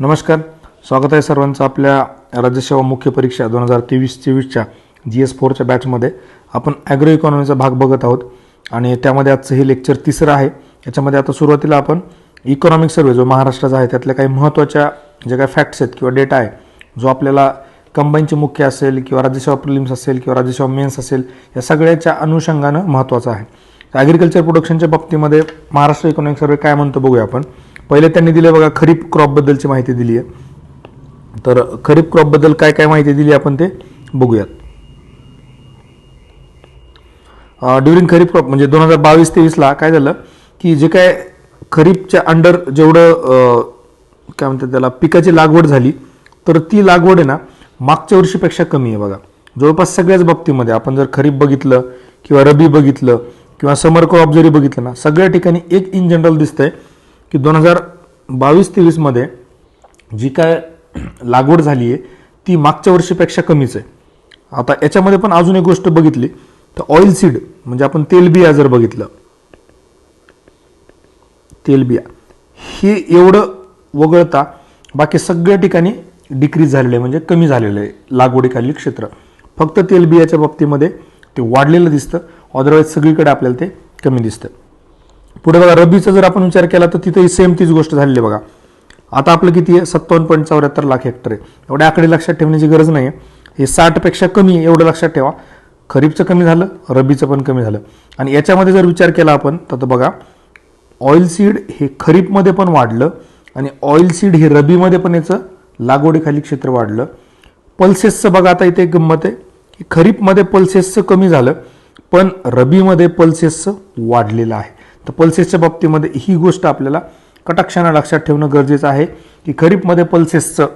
नमस्कार, स्वागत आहे सर्वांचं आपल्या राज्यसेवा मुख्य परीक्षा 2023-24च्या GS4च्या बॅचमध्ये. आपण ॲग्रो इकॉनॉमीचा भाग बघत आहोत आणि त्यामध्ये आजचं हे लेक्चर तिसरं आहे. याच्यामध्ये आता सुरुवातीला आपण इकॉनॉमिक सर्वे जो महाराष्ट्राचा आहे त्यातल्या काही महत्त्वाच्या जे काही फॅक्ट्स आहेत किंवा डेटा आहे जो आपल्याला कंबाईनचे मुख्य असेल किंवा राज्यसेवा प्रिलिम्स असेल किंवा राज्यसेवा मेन्स असेल या सगळ्याच्या अनुषंगानं महत्त्वाचा आहे. ॲग्रिकल्चर प्रोडक्शनच्या बाबतीमध्ये महाराष्ट्र इकॉनॉमिक सर्वे काय म्हणतो बघूया आपण. पहिले त्यांनी दिले बघा खरीप क्रॉपबद्दलची माहिती दिली आहे. तर खरीप क्रॉपबद्दल काय काय माहिती दिली आपण ते बघूयात. ड्युरिंग खरीप क्रॉप म्हणजे 2022-23ला काय झालं की जे काय खरीपच्या अंडर जेवढं काय म्हणतात त्याला पिकाची लागवड झाली तर ती लागवड आहे ना मागच्या वर्षीपेक्षा कमी आहे बघा. जवळपास सगळ्याच बाबतीमध्ये आपण जर खरीप बघितलं किंवा रबी बघितलं किंवा समर क्रॉप जरी बघितलं ना सगळ्या ठिकाणी एक इन जनरल दिसतंय की 2022-23मध्ये जी काय लागवड झाली आहे ती मागच्या वर्षीपेक्षा कमीच आहे. आता याच्यामध्ये पण अजून एक गोष्ट बघितली तर ऑइल सीड म्हणजे आपण तेलबिया जर बघितलं, तेलबिया हे एवढं वगळता बाकी सगळ्या ठिकाणी डिक्रीज झालेलं आहे म्हणजे कमी झालेलं आहे लागवडीखालील क्षेत्र. फक्त तेलबियाच्या बाबतीमध्ये ते वाढलेलं दिसतं, अदरवाईज सगळीकडे आपल्याला ते कमी दिसतं. पुढे बघा रबीचा जर आपण विचार केला तर तिथेही सेम तीच गोष्ट झालेली आहे बघा. आता आपलं किती आहे 57.74 लाख हेक्टर आहे. एवढे आकडे लक्षात ठेवण्याची गरज नाही आहे. हे 60पेक्षा कमी आहे एवढं लक्षात ठेवा. खरीपचं कमी झालं, रबीचं पण कमी झालं. आणि याच्यामध्ये जर विचार केला आपण तर बघा ऑइल सीड हे खरीपमध्ये पण वाढलं आणि ऑइल सीड हे रबीमध्ये पण याचं लागवडीखाली क्षेत्र वाढलं. पल्सेसचं बघा आता इथे एक गंमत आहे की खरीपमध्ये पल्सेसचं कमी झालं पण रबीमध्ये पल्सेसचं वाढलेलं आहे. तर पल्सेसच्या बाबतीमध्ये ही गोष्ट आपल्याला कटाक्षानं लक्षात ठेवणं गरजेचं आहे की खरीपमध्ये पल्सेसचं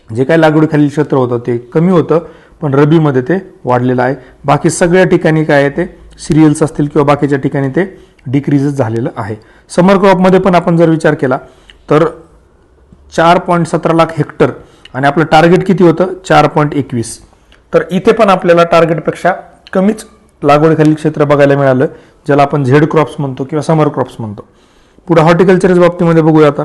जे काही लागवडीखालील क्षेत्र होतं ते कमी होतं पण रबीमध्ये ते वाढलेलं आहे. बाकी सगळ्या ठिकाणी काय आहे ते सिरियल्स असतील किंवा बाकीच्या ठिकाणी ते डिक्रीजच झालेलं आहे. समर क्रॉपमध्ये पण आपण जर विचार केला तर 4.17 लाख हेक्टर आणि आपलं टार्गेट किती होतं 4.21. तर इथे पण आपल्याला टार्गेटपेक्षा कमीच लागवडीखालील क्षेत्र बघायला मिळालं ज्याला आपण झेड क्रॉप्स म्हणतो किंवा समर क्रॉप्स म्हणतो. पुढे हॉर्टिकल्चरच्या बाबतीमध्ये बघूया आता.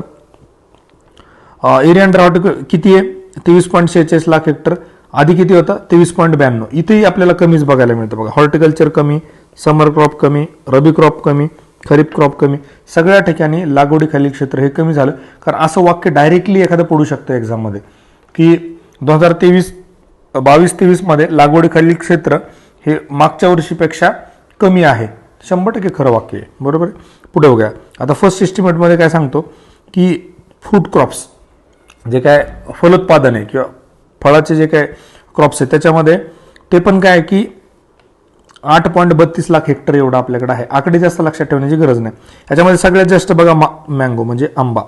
एरिया अंडर हॉर्टिकल्चर किती आहे 23.46 लाख हेक्टर. आधी किती होता 23.92. इथेही आपल्याला कमीच बघायला मिळतं बघा. हॉर्टिकल्चर कमी, समर क्रॉप कमी, रबी क्रॉप कमी, खरीप क्रॉप कमी. सगळ्या ठिकाणी लागवडीखालील क्षेत्र हे कमी झालं. कारण असं वाक्य डायरेक्टली एखादं पडू शकतं एक्झाममध्ये की 2022-23मध्ये लागवडीखालील क्षेत्र हे मागच्या वर्षीपेक्षा कमी आहे. 100% खरं वाक्य आहे, बरोबर आहे. पुढे बघा आता फर्स्ट एस्टिमेटमध्ये काय सांगतो की फ्रूट क्रॉप्स जे काय फलोत्पादन आहे किंवा फळाचे जे काय क्रॉप्स आहेत त्याच्यामध्ये ते पण काय की 8.32 लाख हेक्टर एवढं आपल्याकडे आहे. आकडे जास्त लक्षात ठेवण्याची गरज नाही. याच्यामध्ये सगळ्यात जास्त बघा मँगो म्हणजे आंबा.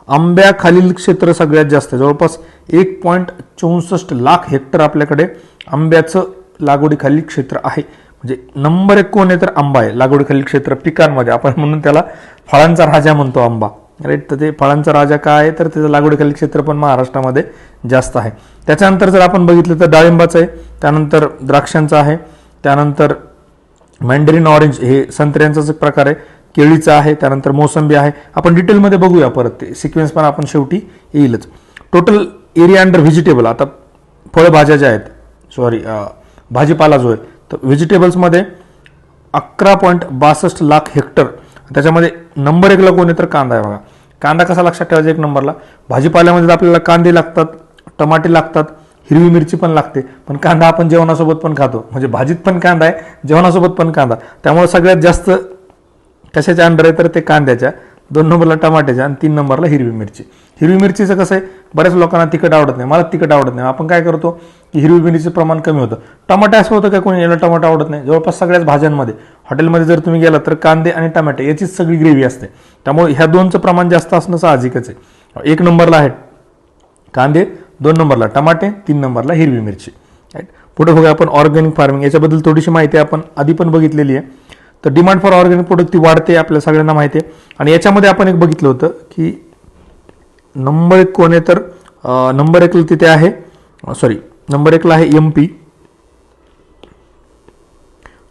आंब्याखालील क्षेत्र सगळ्यात जास्त जवळपास 1.64 लाख हेक्टर आपल्याकडे आंब्याचं लागवडीखालील क्षेत्र आहे. म्हणजे नंबर 1 कोण आहे तर आंबा आहे लागवडीखालील क्षेत्र पिकांमध्ये. आपण म्हणून त्याला फळांचा राजा म्हणतो आंबा, राईट. तर ते फळांचा राजा काय आहे तर त्याचं लागवडीखालील क्षेत्र पण महाराष्ट्रामध्ये जास्त आहे. त्याच्यानंतर जर आपण बघितलं तर डाळिंबाचं आहे, त्यानंतर द्राक्षांचं आहे, त्यानंतर मँडरीन ऑरेंज हे संत्र्यांचाच एक प्रकार आहे, केळीचं आहे, त्यानंतर मोसंबी आहे. आपण डिटेलमध्ये बघूया परत ते सिक्वेन्स पण आपण शेवटी येईलच. टोटल एरिया अंडर व्हेजिटेबल आता फळभाज्या ज्या आहेत भाजीपाला जो आहे तर व्हेजिटेबल्समध्ये 11.62 लाख हेक्टर. त्याच्यामध्ये नंबर 1ला कोण आहे तर कांदा आहे बघा. कांदा कसा लक्षात ठेवायचा 1 नंबरला. भाजीपाल्यामध्ये आपल्याला कांदे लागतात, टमाटे लागतात, हिरवी मिरची पण लागते. पण कांदा आपण जेवणासोबत पण खातो म्हणजे भाजीत पण कांदा आहे, जेवणासोबत पण कांदा. त्यामुळे सगळ्यात जास्त कशाच्या अंडर आहे तर ते कांद्याच्या, 2 नंबरला टमाट्याच्या आणि 3 नंबरला हिरवी मिरची. हिरवी मिरचीचं कसं आहे बऱ्याच लोकांना तिखट आवडत नाही, मला तिखट आवडत नाही. आपण काय करतो की हिरवी मिरचीचं प्रमाण कमी होतं. टमाटे असं होतं काय कोणी याला टमाटा आवडत नाही. जवळपास सगळ्याच भाज्यांमध्ये हॉटेलमध्ये जर तुम्ही गेला तर कांदे आणि टमाटे याचीच सगळी ग्रेव्ही असते. त्यामुळे ह्या दोनचं प्रमाण जास्त असणं साहजिकच आहे. 1 नंबरला आहे कांदे, 2 नंबरला टमाटे, 3 नंबरला हिरवी मिरची, राईट. पुढे बघा आपण ऑर्गॅनिक फार्मिंग याच्याबद्दल थोडीशी माहिती आपण आधी पण बघितलेली आहे. तर डिमांड फॉर ऑर्गॅनिक प्रोडक्ट ती वाढते आपल्या सगळ्यांना माहिती आहे. आणि याच्यामध्ये आपण एक बघितलं होतं की नंबर 1 कोण आहे तर नंबर 1ला तिथे आहे नंबर 1ला आहे MP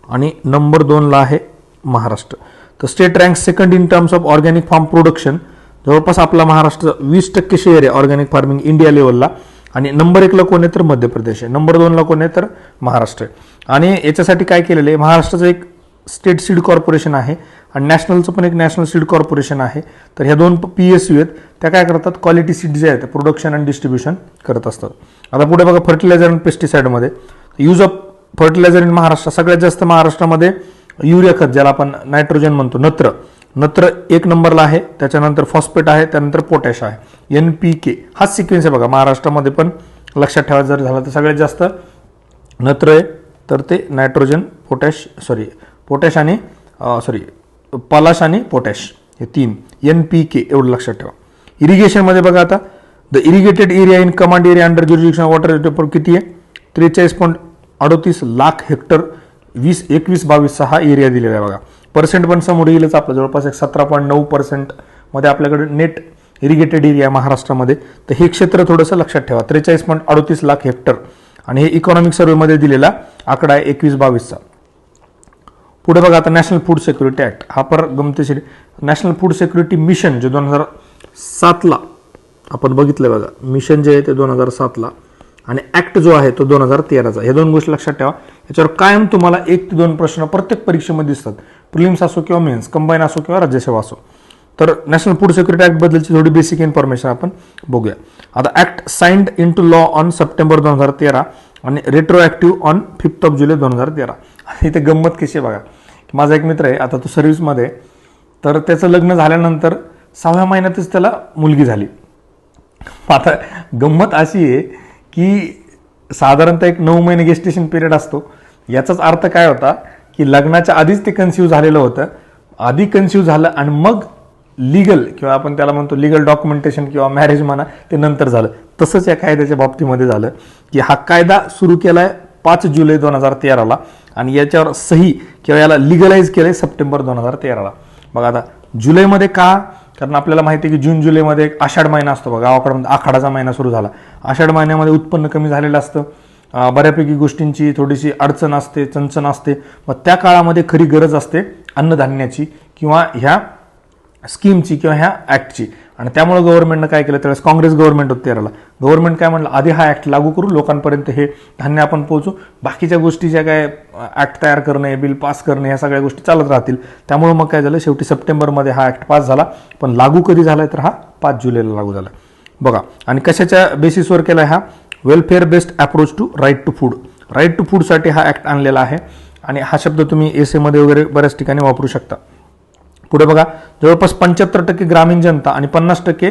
आणि नंबर 2ला आहे महाराष्ट्र. तर state rank second in terms of organic farm production जवळपास आपला महाराष्ट्र 20% शेअर आहे ऑर्गॅनिक फार्मिंग इंडिया लेवलला. आणि नंबर 1ला कोण आहे तर मध्य प्रदेश आहे, नंबर 2ला कोण आहे तर महाराष्ट्र आहे. आणि याच्यासाठी काय केलेलं आहे, महाराष्ट्राचं एक स्टेट सीड कॉर्पोरेशन आहे आणि नॅशनलचं पण एक नॅशनल सीड कॉर्पोरेशन आहे. तर ह्या 2 PSU आहेत, त्या काय करतात, क्वालिटी सीड जे आहेत प्रोडक्शन आणि डिस्ट्रीब्युशन करत असतात. आता पुढे बघा, फर्टिलायझर आणि पेस्टिसाइडमध्ये use of fertiliser in Maharashtra. सगळ्यात जास्त महाराष्ट्रामध्ये युरिया खत, ज्याला आपण नायट्रोजन म्हणतो, नत्र 1 नंबरला आहे, त्याच्यानंतर फॉस्फेट आहे, त्यानंतर पोटॅश आहे, NPK हाच सिक्वेन्स आहे बघा. महाराष्ट्रामध्ये पण लक्षात ठेवायचं जर झालं तर सगळ्यात जास्त नत्र आहे, तर ते नायट्रोजन, पोटॅश आणि पलाश आणि पोटॅश, हे 3 NPK एवढं लक्षात ठेवा. इरिगेशनमध्ये बघा, आता the irrigated area in command area under jurisdiction water किती आहे, 43.38 लाख हेक्टर, 21-22 हा एरिया दिलेला आहे बघा. पर्सेंट पण समोर येईलच आपलं, जवळपास एक 17.9% मध्ये आपल्याकडे नेट इरिगेटेड एरिया महाराष्ट्रामध्ये. तर हे क्षेत्र थोडंसं लक्षात ठेवा, 43.38 लाख हेक्टर. आणि हे इकॉनॉमिक सर्व्हेमध्ये दिलेला आकडा आहे 21-22चा. पुढे बघा, आता नॅशनल फूड सिक्युरिटी ऍक्ट, हा पर गमतीशीर. नॅशनल फूड सिक्युरिटी मिशन जे 2007ला आपण बघितलं बघा, मिशन जे आहे ते 2007ला, आणि ऍक्ट जो आहे तो 2013चा. हे 2 गोष्टी लक्षात ठेवा. याच्यावर कायम तुम्हाला 1 ते 2 प्रश्न प्रत्येक परीक्षेमध्ये दिसतात, प्रिलिम्स असो किंवा मेन्स, कंबाईन असो किंवा राज्यसेवा असो. तर नॅशनल फूड सिक्युरिटी ऍक्ट बद्दलची थोडी बेसिक इन्फॉर्मेशन आपण बघूया. आता act signed in to law on September 2013 आणि रेट्रोएक्टिव्ह ऑन 5 जुलै 2013. इथे गंमत कशी आहे बघा, की माझा एक मित्र आहे, आता तो सर्व्हिसमध्ये, तर त्याचं लग्न झाल्यानंतर 6व्या महिन्यातच त्याला मुलगी झाली. आता गंमत अशी आहे की साधारणतः एक 9 महिने गेस्टेशन पिरियड असतो. याचाच अर्थ काय होता की लग्नाच्या आधीच ते कन्सिव्ह झालेलं होतं, आधी कन्सिव्ह झालं आणि मग लिगल किंवा आपण त्याला म्हणतो लिगल डॉक्युमेंटेशन किंवा मॅरेज म्हणा, ते नंतर झालं. तसंच या कायद्याच्या बाबतीमध्ये झालं की हा कायदा सुरू केलाय 5 जुलै 2013ला आणि याच्यावर सही किंवा याला लिगलाइज केलंय सप्टेंबर 2013ला. बघा, आता जुलैमध्ये का, कारण आपल्याला माहिती आहे की जून जुलैमध्ये एक आषाढ महिना असतो बघा, गावाकडे आखाडाचा महिना सुरू झाला. आषाढ महिन्यामध्ये उत्पन्न कमी झालेलं असतं, बऱ्यापैकी गोष्टींची थोडीशी अडचण असते, चणचण असते. मग त्या काळामध्ये खरी गरज असते अन्नधान्याची किंवा ह्या स्कीमची किंवा ह्या ऍक्टची. आणि त्यामुळे गव्हर्नमेंटनं काय केलं, त्यावेळेस काँग्रेस गव्हर्नमेंट होतं 13ला. गव्हर्नमेंट काय म्हणलं, आधी हा ऍक्ट लागू करू, लोकांपर्यंत हे धान्य आपण पोहोचू, बाकीच्या गोष्टी ज्या काय ऍक्ट तयार करणे, बिल पास करणे, ह्या सगळ्या गोष्टी चालत राहतील. त्यामुळे मग काय झालं, शेवटी सप्टेंबरमध्ये हा ऍक्ट पास झाला. पण लागू कधी झालाय तर हा 5 जुलैला लागू झाला बघा. आणि कशाच्या बेसिसवर केलाय हा, welfare based approach to right to food. Right to फूडसाठी हा ऍक्ट आणलेला आहे आणि हा शब्द तुम्ही एसेमध्ये वगैरे बऱ्याच ठिकाणी वापरू शकता. पुढे बघा, जवळपास 75% ग्रामीण जनता आणि 50%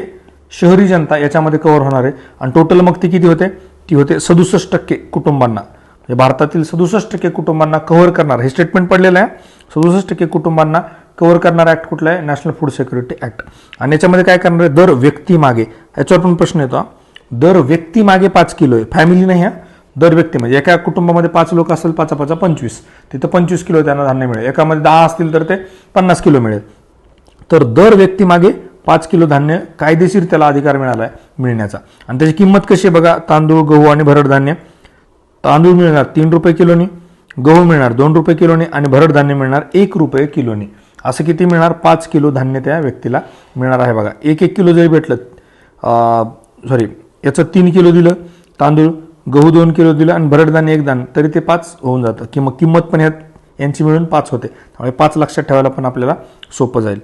शहरी जनता याच्यामध्ये कव्हर होणार आहे. आणि टोटल मग ती किती होते, ती होते 67% कुटुंबांना. म्हणजे भारतातील 67% कुटुंबांना कव्हर करणार, हे स्टेटमेंट पडलेलं आहे. 67% कुटुंबांना कव्हर करणारा ऍक्ट कुठला आहे, नॅशनल फूड सिक्युरिटी ऍक्ट. आणि याच्यामध्ये काय करणार आहे, दर व्यक्ती मागे, याच्यावर पण प्रश्न येतो, दर व्यक्ती मागे 5 किलो आहे, फॅमिली नाही हा, दर व्यक्ती. म्हणजे एका कुटुंबामध्ये 5 लोक असेल, 5 25, तिथं 25 किलो त्यांना धान्य मिळेल. एकामध्ये 10 असतील तर ते 50 किलो मिळेल. तर दर व्यक्ती मागे 5 किलो धान्य कायदेशीर त्याला अधिकार मिळाला आहे मिळण्याचा. आणि त्याची किंमत कशी आहे बघा, तांदूळ, गहू आणि भरड धान्य. तांदूळ मिळणार 3 रुपये किलोनी, गहू मिळणार 2 रुपये किलोनी आणि भरड धान्य मिळणार 1 रुपये किलोनी. असं किती मिळणार, 5 किलो धान्य त्या व्यक्तीला मिळणार आहे बघा. 1 किलो जरी भेटलं, याचं 3 किलो दिलं तांदूळ, गहू 2 किलो दिलं आणि भरड धान्य 1 दाणं, तरी ते 5 होऊन जातं. किंमत पण यांची मिळून 5 होते. त्यामुळे 5 लक्षात ठेवायला पण आपल्याला सोपं जाईल,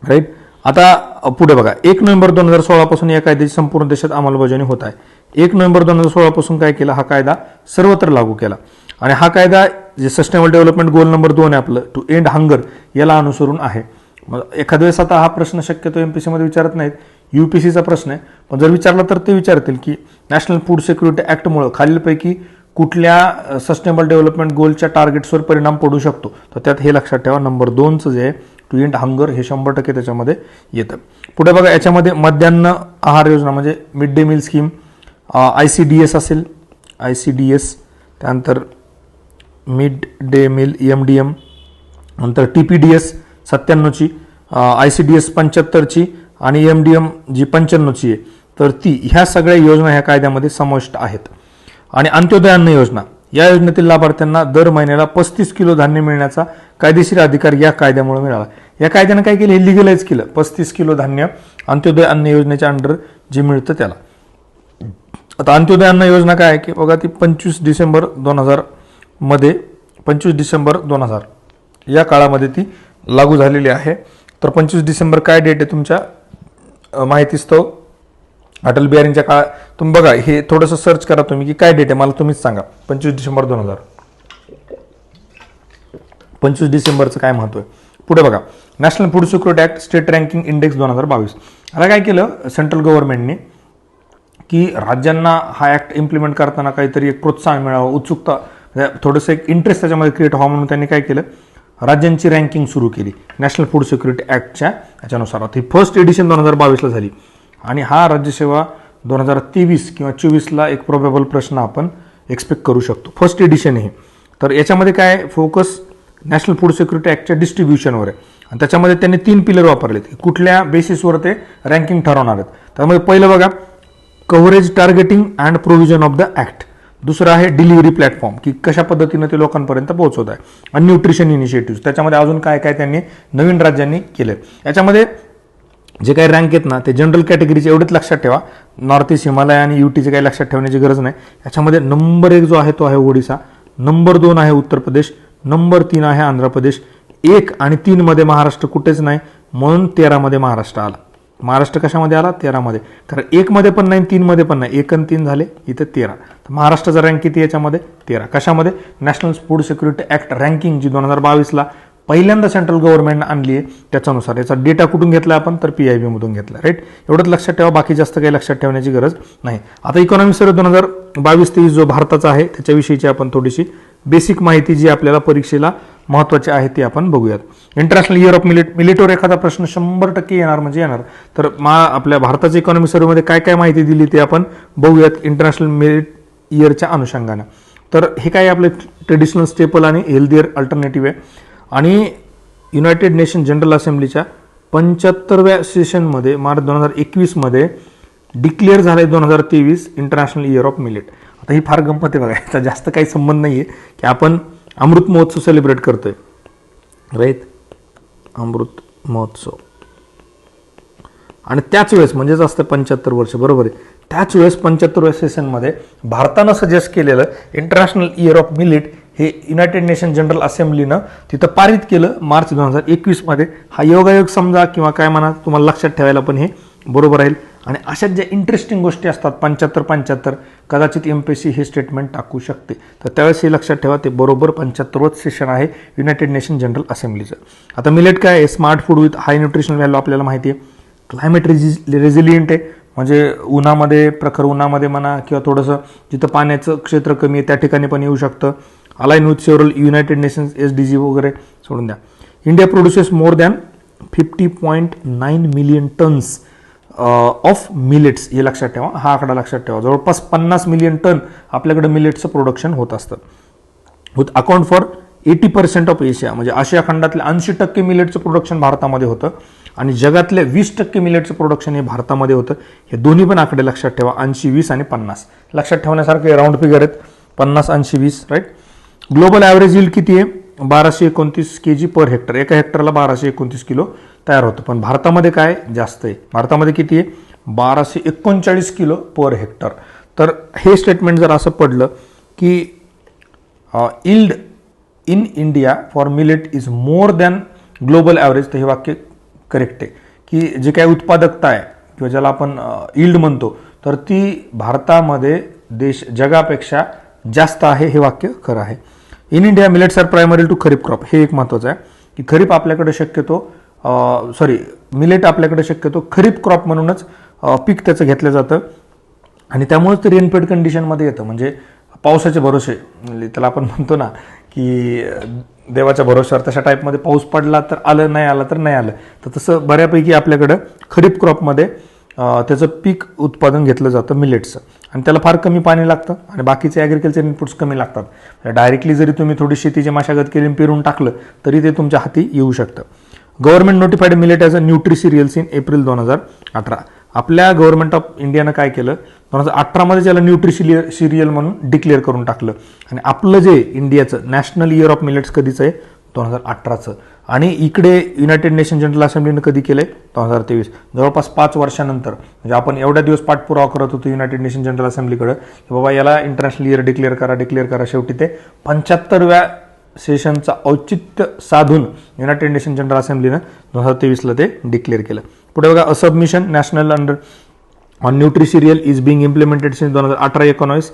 राईट. आता पुढे बघा, 1 नोव्हेंबर 2016 पासून या कायद्याची संपूर्ण देशात अंमलबजावणी होत आहे. 1 नोव्हेंबर 2016 पासून काय केलं, हा कायदा सर्वत्र लागू केला. आणि हा कायदा जे सस्टेनेबल डेव्हलपमेंट गोल नंबर 2 आहे आपलं, टू एंड हंगर, याला अनुसरून आहे. मग एखाद्या वेळेस आता हा प्रश्न शक्यतो MPSC मध्ये विचारत नाहीत, UPSCचा प्रश्न आहे, पण जर विचारला तर ते विचारतील की नॅशनल फूड सिक्युरिटी ऍक्टमुळे खालीलपैकी कुठल्या सस्टेनेबल डेव्हलपमेंट गोलच्या टार्गेट्सवर परिणाम पडू शकतो. तर त्यात हे लक्षात ठेवा, नंबर 2चं जे आहे टू एंड हंगर, हे 100% त्याच्यामध्ये येतं. पुढे बघा, याच्यामध्ये मध्यान्ह आहार योजना म्हणजे mid day meal scheme, ICDS असेल, ICDS, त्यानंतर मिड डे मील MDM, नंतर TPDS 97ची, ICDS 75ची आणि MDM जी 95ची आहे, तर ह्या सगळ्या योजना ह्या कायद्यामध्ये समाविष्ट आहेत. आणि अंत्योदय अन्न योजना, या योजनेतील लाभार्थ्यांना दर महिन्याला 35 किलो धान्य मिळण्याचा कायदेशीर अधिकार या कायद्यामुळे मिळाला. या कायद्यानं काय केलं, हे लिगलाइज केलं. 35 किलो धान्य अंत्योदय अन्न योजनेच्या अंडर जे मिळतं त्याला. आता अंत्योदय अन्न योजना काय आहे की बघा, ती 25 डिसेंबर 2000 या काळामध्ये ती लागू झालेली आहे. तर 25 डिसेंबर काय डेट आहे तुमच्या माहितीस्तव अटल बिहारींच्या काळात. तुम्ही बघा, हे थोडंसं सर्च करा तुम्ही की काय डेट आहे, मला तुम्हीच सांगा. 25 डिसेंबर 2000, 25 डिसेंबरचं काय महत्व आहे. पुढे बघा, national food security act state ranking index 2022. आता काय केलं सेंट्रल गव्हर्नमेंटने की राज्यांना हा ऍक्ट इम्प्लिमेंट करताना काहीतरी एक प्रोत्साहन मिळावं, उत्सुकता, थोडंसं एक इंटरेस्ट त्याच्यामध्ये क्रिएट व्हावं म्हणून त्यांनी काय केलं, राज्यांची रँकिंग सुरू केली नॅशनल फूड सिक्युरिटी ऍक्टच्या याच्यानुसार. ही फर्स्ट एडिशन 2022ला झाली. आणि हा राज्यसेवा 2023 किंवा 24ला एक प्रोबेबल प्रश्न आपण एक्सपेक्ट करू शकतो. फर्स्ट एडिशन आहे. तर याच्यामध्ये काय फोकस नॅशनल फूड सिक्युरिटी ऍक्टच्या डिस्ट्रीब्युशनवर आहे. आणि त्याच्यामध्ये त्यांनी 3 पिलर वापरलेत की कुठल्या बेसिसवर ते रँकिंग ठरवणार आहेत. त्यामध्ये पहिलं बघा, coverage targeting and provision of the act. दुसरं आहे डिलिव्हरी प्लॅटफॉर्म, की कशा पद्धतीनं ते लोकांपर्यंत पोहोचवत आहे. आणि न्यूट्रिशन इनिशिएटिव्ह. त्याच्यामध्ये अजून काय काय त्यांनी नवीन राज्यांनी केलं. याच्यामध्ये जे काही रँक आहेत ना ते जनरल कॅटेगरीचे एवढेच लक्षात ठेवा. नॉर्थ ईस्ट, हिमालय आणि युटीचे काही लक्षात ठेवण्याची गरज नाही. याच्यामध्ये नंबर 1 जो आहे तो आहे ओडिसा, नंबर 2 आहे उत्तर प्रदेश, नंबर 3 आहे आंध्र प्रदेश, 1 आणि 3 मध्ये महाराष्ट्र कुठेच नाही, म्हणून 13 मध्ये महाराष्ट्र आला. महाराष्ट्र कशामध्ये आला, 13 मध्ये. कारण 1 मध्ये पण नाही, 3 मध्ये पण नाही, 1 आणि 3 झाले, इथे 13. तर महाराष्ट्राचा रँक किती याच्यामध्ये, 13. कशामध्ये, national food security act ranking जी 2022ला पहिल्यांदा सेंट्रल गव्हर्नमेंटनं आणली आहे त्याच्यानुसार. याचा डेटा कुठून घेतला आपण, तर PIB मधून घेतला. राईट, एवढंच लक्षात ठेवा, बाकी जास्त काही लक्षात ठेवण्याची गरज नाही. आता इकॉनॉमी सर्व्हे 2022-23 जो भारताचा आहे त्याच्याविषयीची आपण थोडीशी बेसिक माहिती जी आपल्याला परीक्षेला महत्त्वाची आहे ती आपण बघूयात. इंटरनॅशनल इयर ऑफ मिलेटवर एखादा प्रश्न 100% येणार म्हणजे येणार. तर आपल्या भारताच्या इकॉनॉमी सर्व्हेमध्ये काय काय माहिती दिली ते आपण बघूयात इंटरनॅशनल मिलेट इयरच्या अनुषंगाने. तर हे काय आपले ट्रेडिशनल स्टेपल आणि हेल्दियर अल्टरनेटिव्ह आहे. आणि युनायटेड नेशन जनरल असेंब्लीच्या 75व्या सेशनमध्ये मार्च 2021 मध्ये डिक्लेअर झाले 2023 इंटरनॅशनल इयर ऑफ मिलेट. आता ही फार गंमत आहे बघा, याचा जास्त काही संबंध नाही आहे की आपण अमृत महोत्सव सेलिब्रेट करतोय. राईट, अमृत महोत्सव. आणि त्याच वेळेस म्हणजेच असतं 75 वर्ष, बरोबर आहे. त्याच वेळेस 75व्या सेशनमध्ये भारतानं सजेस्ट केलेलं इंटरनॅशनल इयर ऑफ मिलेट हे युनायटेड नेशन जनरल असेंब्लीनं तिथं पारित केलं मार्च 2021 मध्ये. हा योगायोग समजा किंवा काय म्हणा, तुम्हाला लक्षात ठेवायला पण हे बरोबर राहील. आणि अशाच ज्या इंटरेस्टिंग गोष्टी असतात 75 कदाचित MPSC हे स्टेटमेंट टाकू शकते. तर त्यावेळेस हे लक्षात ठेवा, ते बरोबर 75वं सेशन आहे युनायटेड नेशन जनरल असेंब्लीचं. आता मिलेट काय आहे, smart food with high nutritional value आपल्याला माहिती आहे. क्लायमेट रेझिलियंट आहे, म्हणजे उन्हामध्ये, प्रखर उन्हामध्ये म्हणा किंवा थोडंसं जिथं पाण्याचं क्षेत्र कमी आहे त्या ठिकाणी पण येऊ शकतं. Align with several United nations SDG वगैरे सोडून द्या. India produces more than 50.9 million tons of millets. हे लक्षात ठेवा, हा आकडा लक्षात ठेवा. जवळपास 50 मिलियन टन आपल्याकडे मिलेट्सचं प्रोडक्शन होत असतं. With account for 80% of Asia, म्हणजे आशिया खंडातले 80% मिलेटचं प्रोडक्शन भारतामध्ये होतं. आणि जगातले 20% मिलेटचं प्रोडक्शन हे भारतामध्ये होतं. हे दोन्ही पण आकडे लक्षात ठेवा, 80, 20 आणि 50 लक्षात ठेवण्यासारखे राऊंड फिगर आहेत. 50, 80, 20. राईट. ग्लोबल ॲव्हरेज यील्ड किती आहे, 1229 kg पर हेक्टर. एका हेक्टरला 1229 किलो तयार होतं. पण भारतामध्ये काय जास्त आहे, भारतामध्ये किती आहे, 1239 किलो पर हेक्टर. तर हे स्टेटमेंट जर असं पडलं की yield in India for millet is more than global average, तर हे वाक्य करेक्ट आहे. की जे काय उत्पादकता आहे किंवा ज्याला आपण यील्ड म्हणतो, तर ती भारतामध्ये जगापेक्षा जास्त आहे, हे वाक्य खरं आहे. In India millets are primary to kharif crop. हे एक महत्त्वाचं आहे की खरीप आपल्याकडे शक्यतो मिलेट आपल्याकडे शक्यतो खरीप क्रॉप म्हणूनच पीक त्याचं घेतलं जातं. आणि त्यामुळेच ते रेनफेड कंडिशनमध्ये येतं, म्हणजे पावसाचे भरोसे, म्हणजे त्याला आपण म्हणतो ना की देवाच्या भरोश्यावर, तशा टाईपमध्ये पाऊस पडला तर आलं, नाही आलं तर नाही आलं. तर तसं बऱ्यापैकी आपल्याकडं खरीप क्रॉपमध्ये त्याचं पीक उत्पादन घेतलं जातं मिलेट्सचं. आणि त्याला फार कमी पाणी लागतं आणि बाकीचे ॲग्रिकल्चर इनपुट्स कमी लागतात. डायरेक्टली जरी तुम्ही थोडी शेतीची मशागत केली, पेरून टाकलं तरी ते तुमच्या हाती येऊ शकतं. Government notified millet as a nutri serials in April 2018. आपल्या गव्हर्नमेंट ऑफ इंडियानं काय केलं, 2018 त्याला न्यूट्री सिरियल म्हणून डिक्लेअर करून टाकलं. आणि आपलं जे इंडियाचं नॅशनल इयर ऑफ मिलेट्स कधीचं आहे, 2018चं. आणि इकडे युनायटेड नेशन जनरल असेंब्लीनं कधी केलंय 2023, जवळपास 5 वर्षानंतर. म्हणजे आपण एवढ्या दिवस पाठपुरावा करत होतो युनायटेड नेशन जनरल असेंब्लीकडे की बाबा याला इंटरनॅशनल इयर डिक्लेअर करा. शेवटी ते 75व्या सेशनचा औचित्य साधून युनायटेड नेशन जनरल असेंब्लीनं 2023ला ते डिक्लेअर केलं. पुढे बघा, a submission national under on nutricereal is being implemented since 2018-19.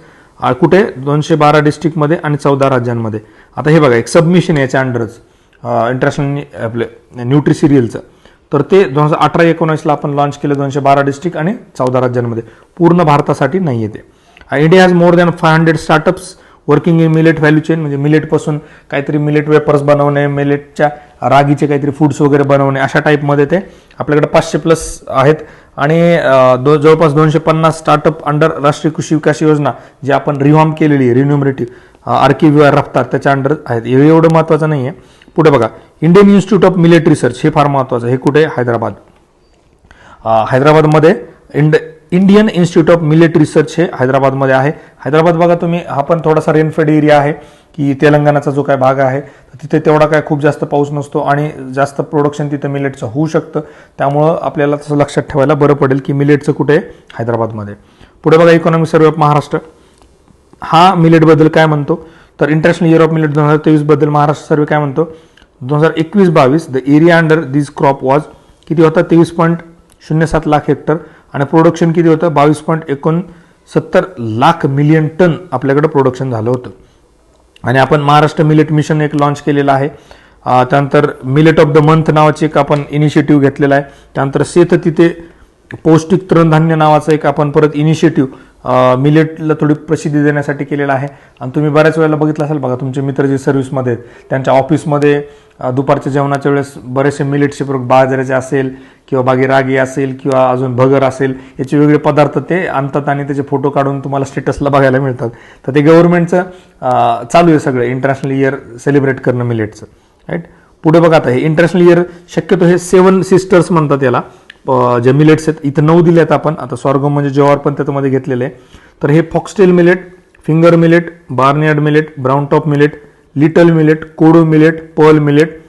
कुठे 212 डिस्ट्रिक्टमध्ये आणि 14 राज्यांमध्ये. आता हे बघा, एक सबमिशन याच्या अंडरच इंटरनॅशनल आपले न्यूट्रिसिरियलचं, तर ते 2018-19ला आपण लॉन्च केलं 212 डिस्ट्रिक्ट आणि 14 राज्यांमध्ये. पूर्ण भारतासाठी नाही येते. India has more than 500 startups working in millet value chain. म्हणजे मिलेटपासून काहीतरी मिलेट वेपर्स बनवणे, मिलेटच्या रागीचे काहीतरी फूड्स वगैरे बनवणे, अशा टाईपमध्ये ते आपल्याकडे 500+ आहेत. आणि जवळपास 250 स्टार्टअप अंडर राष्ट्रीय कृषी विकास योजना, जी आपण रिव्हॉर्म केलेली आहे, रिन्युमरेटिव्ह आर्किव्ह रफ्तार, त्याच्या अंडर आहेत. हे एवढं महत्त्वाचं नाही आहे. पुढे बघा, Indian Institute of millet research, हे फार महत्त्वाचं. हे कुठे? हैदराबादमध्ये Indian Institute of millet research हे हैदराबादमध्ये आहे. हैदराबाद बघा तुम्ही, हा पण थोडासा रेनफेड एरिया आहे की तेलंगणाचा जो काय भाग आहे तिथे तेवढा काय खूप जास्त पाऊस नसतो आणि जास्त प्रोडक्शन तिथं मिलेटचं होऊ शकतं. त्यामुळं आपल्याला तसं लक्षात ठेवायला बरं पडेल की मिलेटचं कुठे? हैदराबादमध्ये. पुढे बघा, इकॉनॉमिक सर्वे ऑफ महाराष्ट्र, हा मिलेटबद्दल काय म्हणतो? तर इंटरनॅशनल इयर ऑफ मिलेट 2023 बद्दल महाराष्ट्र सर्वे काय म्हणतो? 2021-22 the area under this crop was किती होता? 23.07 लाख हेक्टर आणि प्रोडक्शन किती होतं? 22.69 लाख मिलियन टन आपल्याकडे प्रोडक्शन झालं होतं. आणि आपण महाराष्ट्र मिलेट मिशन एक लॉन्च केलेलं आहे. त्यानंतर मिलेट ऑफ द मंथ नावाची एक आपण इनिशिएटिव्ह घेतलेला आहे. त्यानंतर शेत तिथे पौष्टिक तृणधान्य नावाचं एक आपण परत इनिशिएटिव्ह मिलेटला थोडी प्रसिद्धी देण्यासाठी केलेला आहे. आणि तुम्ही बऱ्याच वेळेला बघितलं असेल बघा, तुमचे मित्र जे सर्व्हिसमध्ये आहेत त्यांच्या ऑफिसमध्ये दुपारच्या जेवणाच्या वेळेस बरेचसे मिलेटचे बाजऱ्याचे असेल किंवा बागी रागी असेल किंवा अजून भगर असेल, याचे वेगळे पदार्थ ते आणतात आणि त्याचे फोटो काढून तुम्हाला स्टेटसला बघायला मिळतात. तर ते गव्हर्नमेंटचं चालू आहे सगळं इंटरनॅशनल इयर सेलिब्रेट करणं मिलेटचं, राईट. पुढे बघा, आता हे इंटरनॅशनल इयर शक्यतो हे 7 सिस्टर्स म्हणतात याला, जे मिलेट्स आहेत. इथं 9 दिले आहेत आपण. आता सॉर्गम म्हणजे ज्वार पण त्याच्यामध्ये घेतलेले आहे. तर हे foxtail millet, finger millet, barnyard millet, brown top millet, little millet, kodo millet, pearl millet,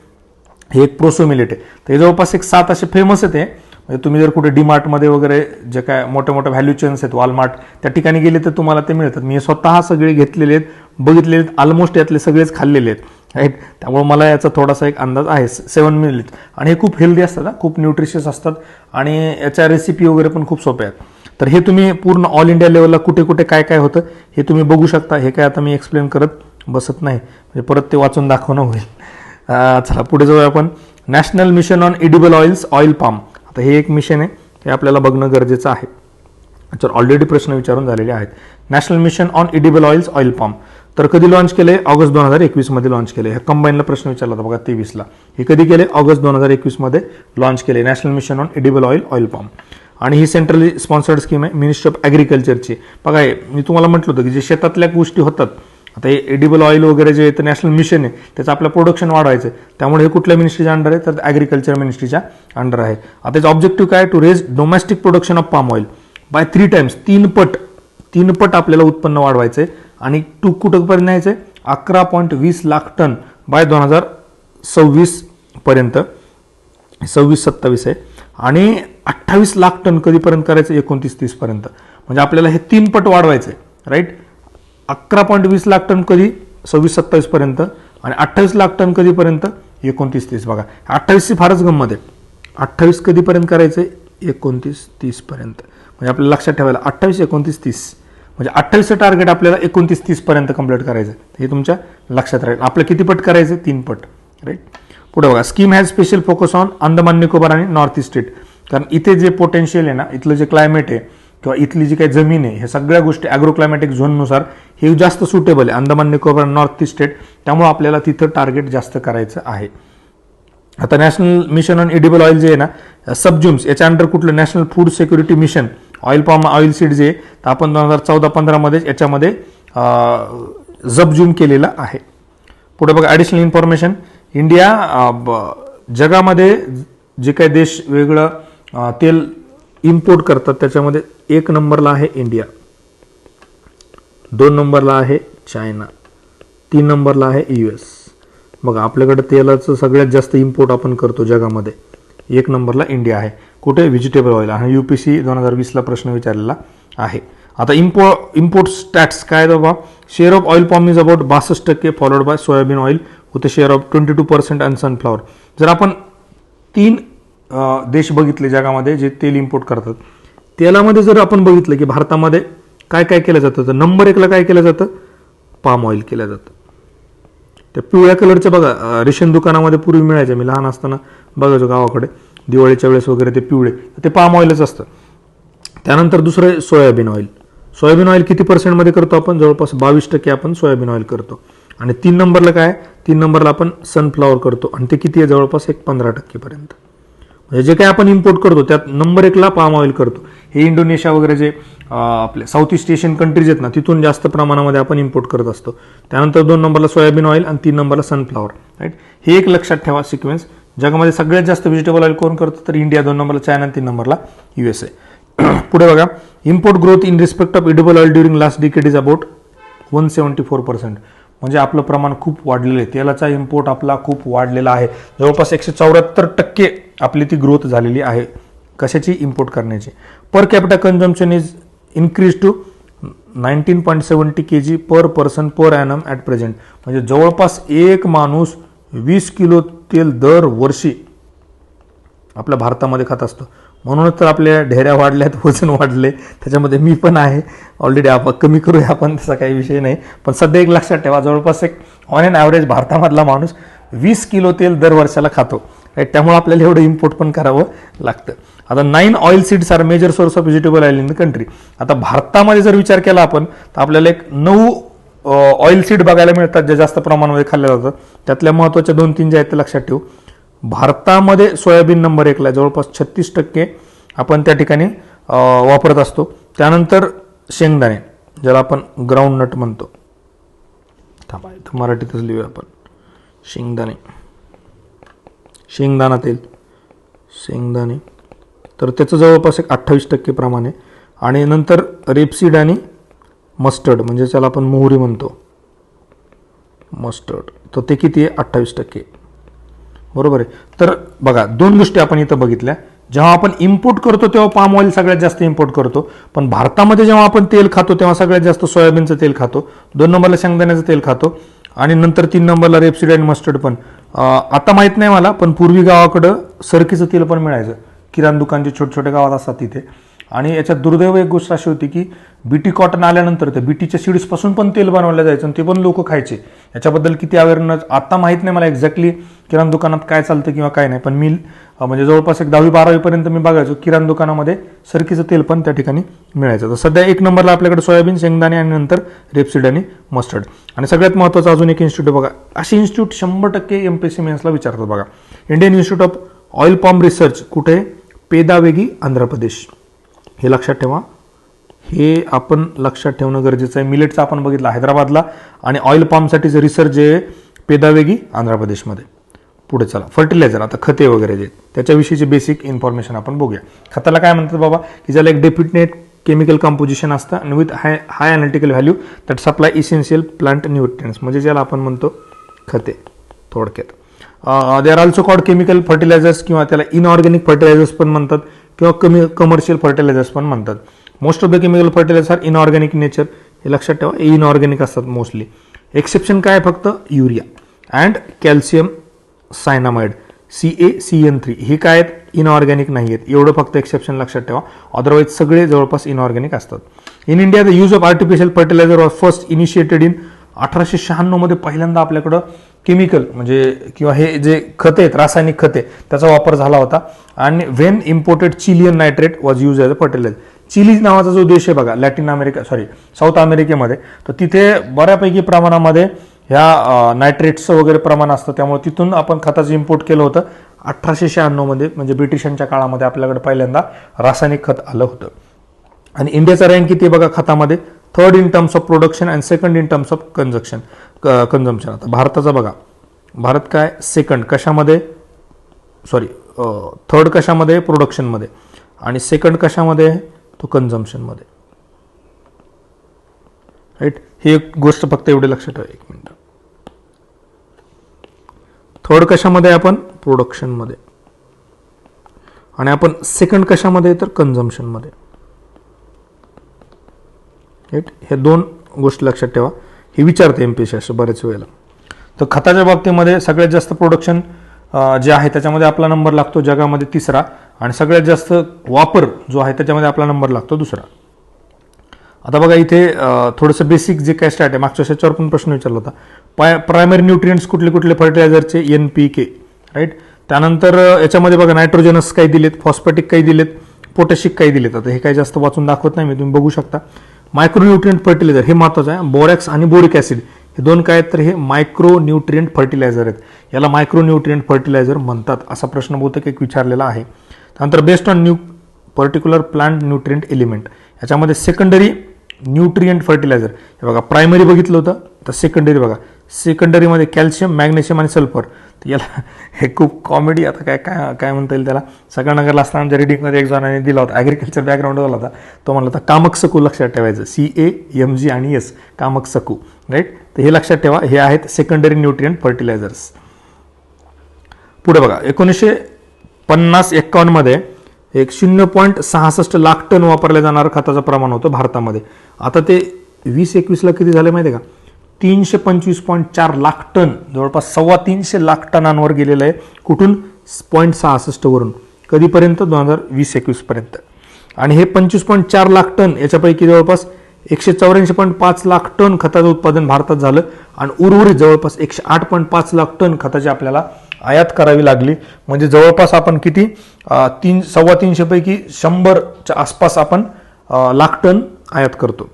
हे एक प्रोसो मिलेट आहे. तर हे जवळपास एक 7 असे फेमस आहेत. म्हणजे तुम्ही जर कुठे डीमार्टमध्ये वगैरे जे काय मोठ्या मोठ्या व्हॅल्यू चेन्स आहेत, वॉलमार्ट, त्या ठिकाणी गेले तर तुम्हाला ते मिळतात. मी स्वतः सगळे घेतलेले आहेत, बघितलेले आहेत, ऑलमोस्ट यातले सगळेच खाल्लेले आहेत, राईट. त्यामुळे मला याचा थोडासा एक अंदाज आहे. 7 मिलेट आणि हे खूप हेल्दी असतात, खूप न्यूट्रिशियस असतात आणि याच्या रेसिपी वगैरे पण खूप सोप्या आहेत. तर हे तुम्ही पूर्ण ऑल इंडिया लेवलला कुठे कुठे काय काय होतं हे तुम्ही बघू शकता. हे काय आता मी एक्सप्लेन करत बसत नाही, म्हणजे परत ते वाचून दाखवणं होईल. चला पुढे जाऊया आपण. National mission on edible oils, oil palm. आता हे एक मिशन आहे, हे आपल्याला बघणं गरजेचं आहे. तर ऑलरेडी प्रश्न विचारून झालेले आहेत. National mission on edible oils, oil palm, तर कधी लॉन्च केले? ऑगस्ट 2021 मध्ये लॉन्च केले. ह्या कंबाईनला प्रश्न विचारला होता बघा 23ला. हे कधी केले? ऑगस्ट 2021 मध्ये लॉन्च केले national mission on edible oil, oil palm. आणि ही सेंट्रली स्पॉन्सर्ड स्कीम आहे मिनिस्ट्री ऑफ ॲग्रिकल्चरची. बघा, मी तुम्हाला म्हटलं होतं की जे शेतातल्या गोष्टी होतात, आता हे एडिबल ऑइल वगैरे जे तर नॅशनल मिशन आहे त्याचं आपलं प्रोडक्शन वाढवायचं आहे. त्यामुळे हे कुठल्या मिनिस्ट्रीच्या अंडर आहे? तर ॲग्रिकल्चर मिनिस्ट्रीच्या अंडर आहे. आता त्याचं ऑब्जेक्टिव्ह काय? To raise domestic production of palm oil by 3 times, 3 पट आपल्याला उत्पन्न वाढवायचं आहे. आणि कुठंपर्यंत न्यायचं आहे? 11.20 लाख टन बाय 2026 पर्यंत, 26-27 आहे. आणि 28 लाख टन कधीपर्यंत करायचं? 29-30 पर्यंत. म्हणजे आपल्याला हे 3 पट वाढवायचं आहे, राईट. 11.20 लाख टन कधी? 26-27 पर्यंत. आणि 28 लाख टन कधीपर्यंत? 29-30. बघा, 28ची फारच गंमत आहे. 28 कधीपर्यंत करायचं? 29-30 पर्यंत. म्हणजे आपल्याला लक्षात ठेवायला 28, 29, 30 म्हणजे 28चं टार्गेट आपल्याला 29-30 पर्यंत कंप्लीट करायचं. हे तुमच्या लक्षात राहील. आपलं किती पट करायचं? 3 पट, राईट. पुढे बघा, scheme has special focus on Andaman Nicobar आणि नॉर्थ ईस्ट स्टेट. कारण इथे जे पोटेन्शियल आहे ना, इथलं जे क्लायमेट आहे किंवा इथली जी काही जमीन आहे, ह्या सगळ्या गोष्टी ॲग्रो क्लायमॅटिक झोननुसार हे जास्त सुटेबल आहे, Andaman Nicobar, north east state. त्यामुळे आपल्याला तिथं टार्गेट जास्त करायचं आहे. आता national mission on edible oil जे आहे ना, सबज्युम्स, याच्या अंडर कुठलं? National food security mission, oil palm oil seed जे तर आपण 2014-15 मध्ये याच्यामध्ये सबज्युम केलेलं आहे. पुढे बघा, ॲडिशनल इन्फॉर्मेशन. इंडिया जगामध्ये जे काही देश वेगळं तेल इम्पोर्ट करतात त्याच्यामध्ये 1 नंबरला आहे इंडिया, 2 नंबरला आहे चायना, 3 नंबरला आहे US, बघा आपल्याकडे तेलाचं सगळ्यात जास्त इम्पोर्ट आपण करतो जगामध्ये, 1 नंबरला इंडिया आहे. कुठे? Vegetable oil. हा UPSC 2020ला प्रश्न विचारलेला आहे. आता इम्पोर्ट स्टॅट्स काय बाबा? Share of oil palm is about 62%, followed by soybean oil with share of 22% and sunflower. जर आपण 3 देश बघितले जगामध्ये जे तेल इम्पोर्ट करतात, तेलामध्ये जर आपण बघितलं की भारतामध्ये काय काय केलं जातं, तर नंबर 1ला काय केलं जातं? पाम ऑइल केलं जातं. त्या पिवळ्या कलरच्या बघा रेशन दुकानामध्ये पूर्वी मिळायचे, मी लहान असताना बघायचो गावाकडे दिवाळीच्या वेळेस वगैरे ते पिवळे, ते पाम ऑइलच असतं. त्यानंतर दुसरं आहे सोयाबीन ऑइल. सोयाबीन ऑइल किती पर्सेंटमध्ये करतो आपण? जवळपास 22% आपण सोयाबीन ऑइल करतो. आणि 3 नंबरला काय? 3 नंबरला आपण सनफ्लॉवर करतो आणि ते किती आहे? जवळपास 15% पर्यंत. म्हणजे जे काय आपण इम्पोर्ट करतो त्यात नंबर 1ला पाम ऑइल करतो. हे इंडोनेशिया वगैरे जे आपले साऊथ ईस्ट एशियन कंट्रीज आहेत ना, तिथून जास्त प्रमाणामध्ये आपण इम्पोर्ट करत असतो. त्यानंतर 2 नंबरला सोयाबीन ऑइल आणि 3 नंबरला सनफ्लॉवर. राईट, हे एक लक्षात ठेवा सिक्वेन्स. जगामध्ये सगळ्यात जास्त व्हेजिटेबल ऑइल कोण करतं? तर इंडिया 2 नंबरला, चायना 3 नंबरला USA. पुढे बघा, import growth in respect of edible oil during last decade is about 174%. म्हणजे आपलं प्रमाण खूप वाढलेलं आहे. तेलाचा इम्पोर्ट आपला खूप वाढलेला आहे. जवळपास 174% आपली ती ग्रोथ झालेली आहे. कशाची? इम्पोर्ट करण्याची. Per capita consumption is increase to 19.70 kg per person per annum at present. म्हणजे जवळपास एक माणूस 20 किलो तेल दरवर्षी आपल्या भारतामध्ये खात असतो. म्हणूनच तर आपल्या ढेऱ्या वाढल्यात, वजन वाढले, त्याच्यामध्ये मी पण आहे ऑलरेडी. आपण कमी करूया आपण, तसा काही विषय नाही. पण सध्या एक लक्षात ठेवा, जवळपास एक ऑन एन ॲव्हरेज भारतामधला माणूस 20 किलो तेल दर वर्षाला खातो. राईट, त्यामुळे आपल्याला एवढं इम्पोर्ट पण करावं लागतं. आता 9 oil seeds are major source of vegetable oil in the country. आता भारतामध्ये जर विचार केला आपण तर आपल्याला एक 9 ऑइल सीड बघायला मिळतात जे जास्त प्रमाणामध्ये खाल्ले जातात. त्यातल्या महत्त्वाच्या 2-3 जे आहेत ते लक्षात ठेवू. भारतामध्ये सोयाबीन नंबर 1ला, जवळपास 36% आपण त्या ठिकाणी वापरत असतो. त्यानंतर शेंगदाणे, ज्याला आपण ग्राउंड नट म्हणतो. थांबा, इथं मराठीतच लिहूया आपण. शेंगदाणा तेल, शेंगदाणे, तर त्याचं जवळपास एक 28% प्रमाण आहे. आणि नंतर रेपसीड आणि मस्टर्ड, म्हणजे त्याला आपण मोहरी म्हणतो, मस्टर्ड, तर ते किती आहे? 28%. बरोबर आहे. तर बघा, 2 गोष्टी आपण इथं बघितल्या. जेव्हा आपण इम्पोर्ट करतो तेव्हा पाम ऑइल सगळ्यात जास्त इम्पोर्ट करतो, पण भारतामध्ये जेव्हा आपण तेल खातो तेव्हा सगळ्यात जास्त सोयाबीनचं तेल खातो, 2 नंबरला शेंगदाण्याचं तेल खातो आणि नंतर 3 नंबरला रेपसीड आणि मस्टर्ड पण. आता माहीत नाही मला, पण पूर्वी गावाकडं सरकीचं तेल पण मिळायचं. किराणा दुकान जे छोटे छोटे गावात असतात तिथे. आणि याच्यात दुर्दैव एक गोष्ट अशी होती की बीटी कॉटन आल्यानंतर त्या बीटीच्या सीड्सपासून पण तेल बनवलं जायचं आणि ते पण लोक खायचे. याच्याबद्दल किती अवेअरनेस आता माहीत नाही मला एक्झॅक्टली किराणा दुकानात काय चालतं किंवा काय नाही, पण मी म्हणजे जवळपास एक 10वी-12वी पर्यंत मी बघायचो किराणा दुकानामध्ये सरकीचं तेल पण त्या ठिकाणी मिळायचं. तर सध्या 1 नंबरला आपल्याकडे सोयाबीन, शेंगदाणे आणि नंतर रेपसीड आणि मस्टर्ड. आणि सगळ्यात महत्त्वाचं अजून एक इन्स्टिट्यूट बघा, अशी इन्स्टिट्यूट 100% MPSC मेन्सला विचारतात बघा. Indian Institute of oil Palm Research, कुठे? पेदावेगी, आंध्र प्रदेश. हे लक्षात ठेवा, हे आपण लक्षात ठेवणं गरजेचं आहे. मिलेटचा आपण बघितला हैदराबादला आणि ऑइल पॉमसाठीचं रिसर्च जे आहे पेदावेगी, आंध्र प्रदेशमध्ये. पुढे चला, फर्टिलायझर, आता खते वगैरे जे त्याच्याविषयीची बेसिक इन्फॉर्मेशन आपण बघूया. खताला काय म्हणतात बाबा, की ज्याला एक डेफिनेट केमिकल कंपोजिशन असतं आणि with high analytical value that supply essential plant nutrients, म्हणजे ज्याला आपण म्हणतो खते थोडक्यात. They are also called chemical fertilisers, किंवा त्याला इनऑर्गॅनिक फर्टिलायझर्स पण म्हणतात किंवा कमर्शियल फर्टिलायझर्स पण म्हणतात. Most of the chemical fertilisers are inorganic nature. हे लक्षात ठेवा, इनऑर्गॅनिक असतात मोस्टली. एक्सेप्शन काय? फक्त युरिया अँड कॅल्शियम सायनामाइड CaCN3, हे काय आहेत? इनऑर्गॅनिक नाही आहेत. एवढं फक्त एक्सेप्शन लक्षात ठेवा, अदरवाईज सगळे जवळपास इनऑर्गॅनिक असतात. In India the use of artificial fertiliser was first initiated in 1896 मध्ये. पहिल्यांदा आपल्याकडं केमिकल म्हणजे किंवा हे जे खते आहेत, रासायनिक खते, त्याचा वापर झाला होता. आणि when imported Chilean nitrate was use as a fertiliser. Chile नावाचा जो देश आहे बघा, साऊथ अमेरिकेमध्ये, तर तिथे बऱ्यापैकी प्रमाणामध्ये ह्या नायट्रेट्सचं वगैरे प्रमाण असतं. त्यामुळे तिथून आपण खताचं इम्पोर्ट केलं होतं 1896 मध्ये, म्हणजे ब्रिटिशांच्या काळामध्ये आपल्याकडे पहिल्यांदा रासायनिक खत आलं होतं. आणि इंडियाचा रँक किती बघा खतामध्ये? 3rd in terms of production and 2nd in terms of consumption. आता भारताचा बघा, भारत काय? 2nd कशामध्ये? 3rd कशामध्ये? प्रोडक्शनमध्ये. आणि 2nd कशामध्ये? तो कन्झम्पशनमध्ये. राईट, ही एक गोष्ट फक्त एवढे लक्षात ठेवा. 1 मिनिट. थर्ड कशामध्ये आपण प्रोडक्शनमध्ये, आणि आपण सेकंड कशामध्ये तर कन्झम्पशनमध्ये. राईट, हे दोन गोष्टी लक्षात ठेवा. हे विचारते एमपीएससी असं बऱ्याच वेळेला. तर खताच्या बाबतीमध्ये सगळ्यात जास्त प्रोडक्शन जे आहे त्याच्यामध्ये आपला नंबर लागतो जगामध्ये तिसरा, आणि सगळ्यात जास्त वापर जो आहे त्याच्यामध्ये आपला नंबर लागतो दुसरा. आता बघा इथे थोडंसं बेसिक जे काय स्टॅट आहे, मागच्या त्याच्यावर पण प्रश्न विचारला होता. प्रायमरी न्यूट्रिएंट्स कुठले कुठले फर्टिलायझरचे, NPK. राईट, त्यानंतर याच्यामध्ये बघा नायट्रोजनस काही दिलेत, फॉस्फॅटिक काही दिलेत, पोटॅशिक काही दिलेत. आता हे काही जास्त वाचून दाखवत नाही मी, तुम्ही बघू शकता. मायक्रोन्यूट्रिएंट फर्टिलायझर हे महत्त्वाचं आहे. बोरॅक्स आणि बोरिक ॲसिड हे दोन काय आहेत तर हे मायक्रोन्यूट्रिएंट फर्टिलायझर आहेत. याला मायक्रोन्यूट्रिएंट फर्टिलायझर म्हणतात, असा प्रश्न बहुतेक एक विचारलेला आहे. त्यानंतर based on particular plant nutrient element, याच्यामध्ये सेकंडरी न्यूट्रिएंट फर्टिलायझर हे बघा. प्रायमरी बघितलं होतं, तर सेकंडरी बघा. सेकंडरीमध्ये कॅल्शियम, मॅग्नेशियम आणि सल्फर. तर याला हे खूप कॉमेडी, आता काय काय काय म्हणता येईल त्याला. सगळ्यांना असताना आमच्या रिडिंगमध्ये एक जणांनी दिला होता, ॲग्रिकल्चर बॅकग्राऊंडवाला होता. तो म्हणला होता कामकसकू लक्षात ठेवायचं, CAMG आणि S, कामकसकू. राईट, तर हे लक्षात ठेवा. हे आहेत सेकंडरी न्यूट्रिएंट फर्टिलायझर्स. पुढे बघा 1950-51 मध्ये एक 0.66 लाख टन वापरल्या जाणारं खताचं प्रमाण होतं भारतामध्ये. आता ते 2021ला किती झालं माहिती आहे का, 325.4 लाख टन, जवळपास 325 लाख टनांवर गेलेलं आहे. कुठून? 0.66 वरून. कधीपर्यंत? 2020-21 पर्यंत. आणि हे 25.4 लाख टन याच्यापैकी जवळपास 184.5 लाख टन खताचं उत्पादन भारतात झालं, आणि उर्वरित जवळपास 108.5 लाख टन खताची आपल्याला आयात करावी लागली. म्हणजे जवळपास आपण किती 325 पैकी 100च्या आसपास आपण लाख टन आयात करतो.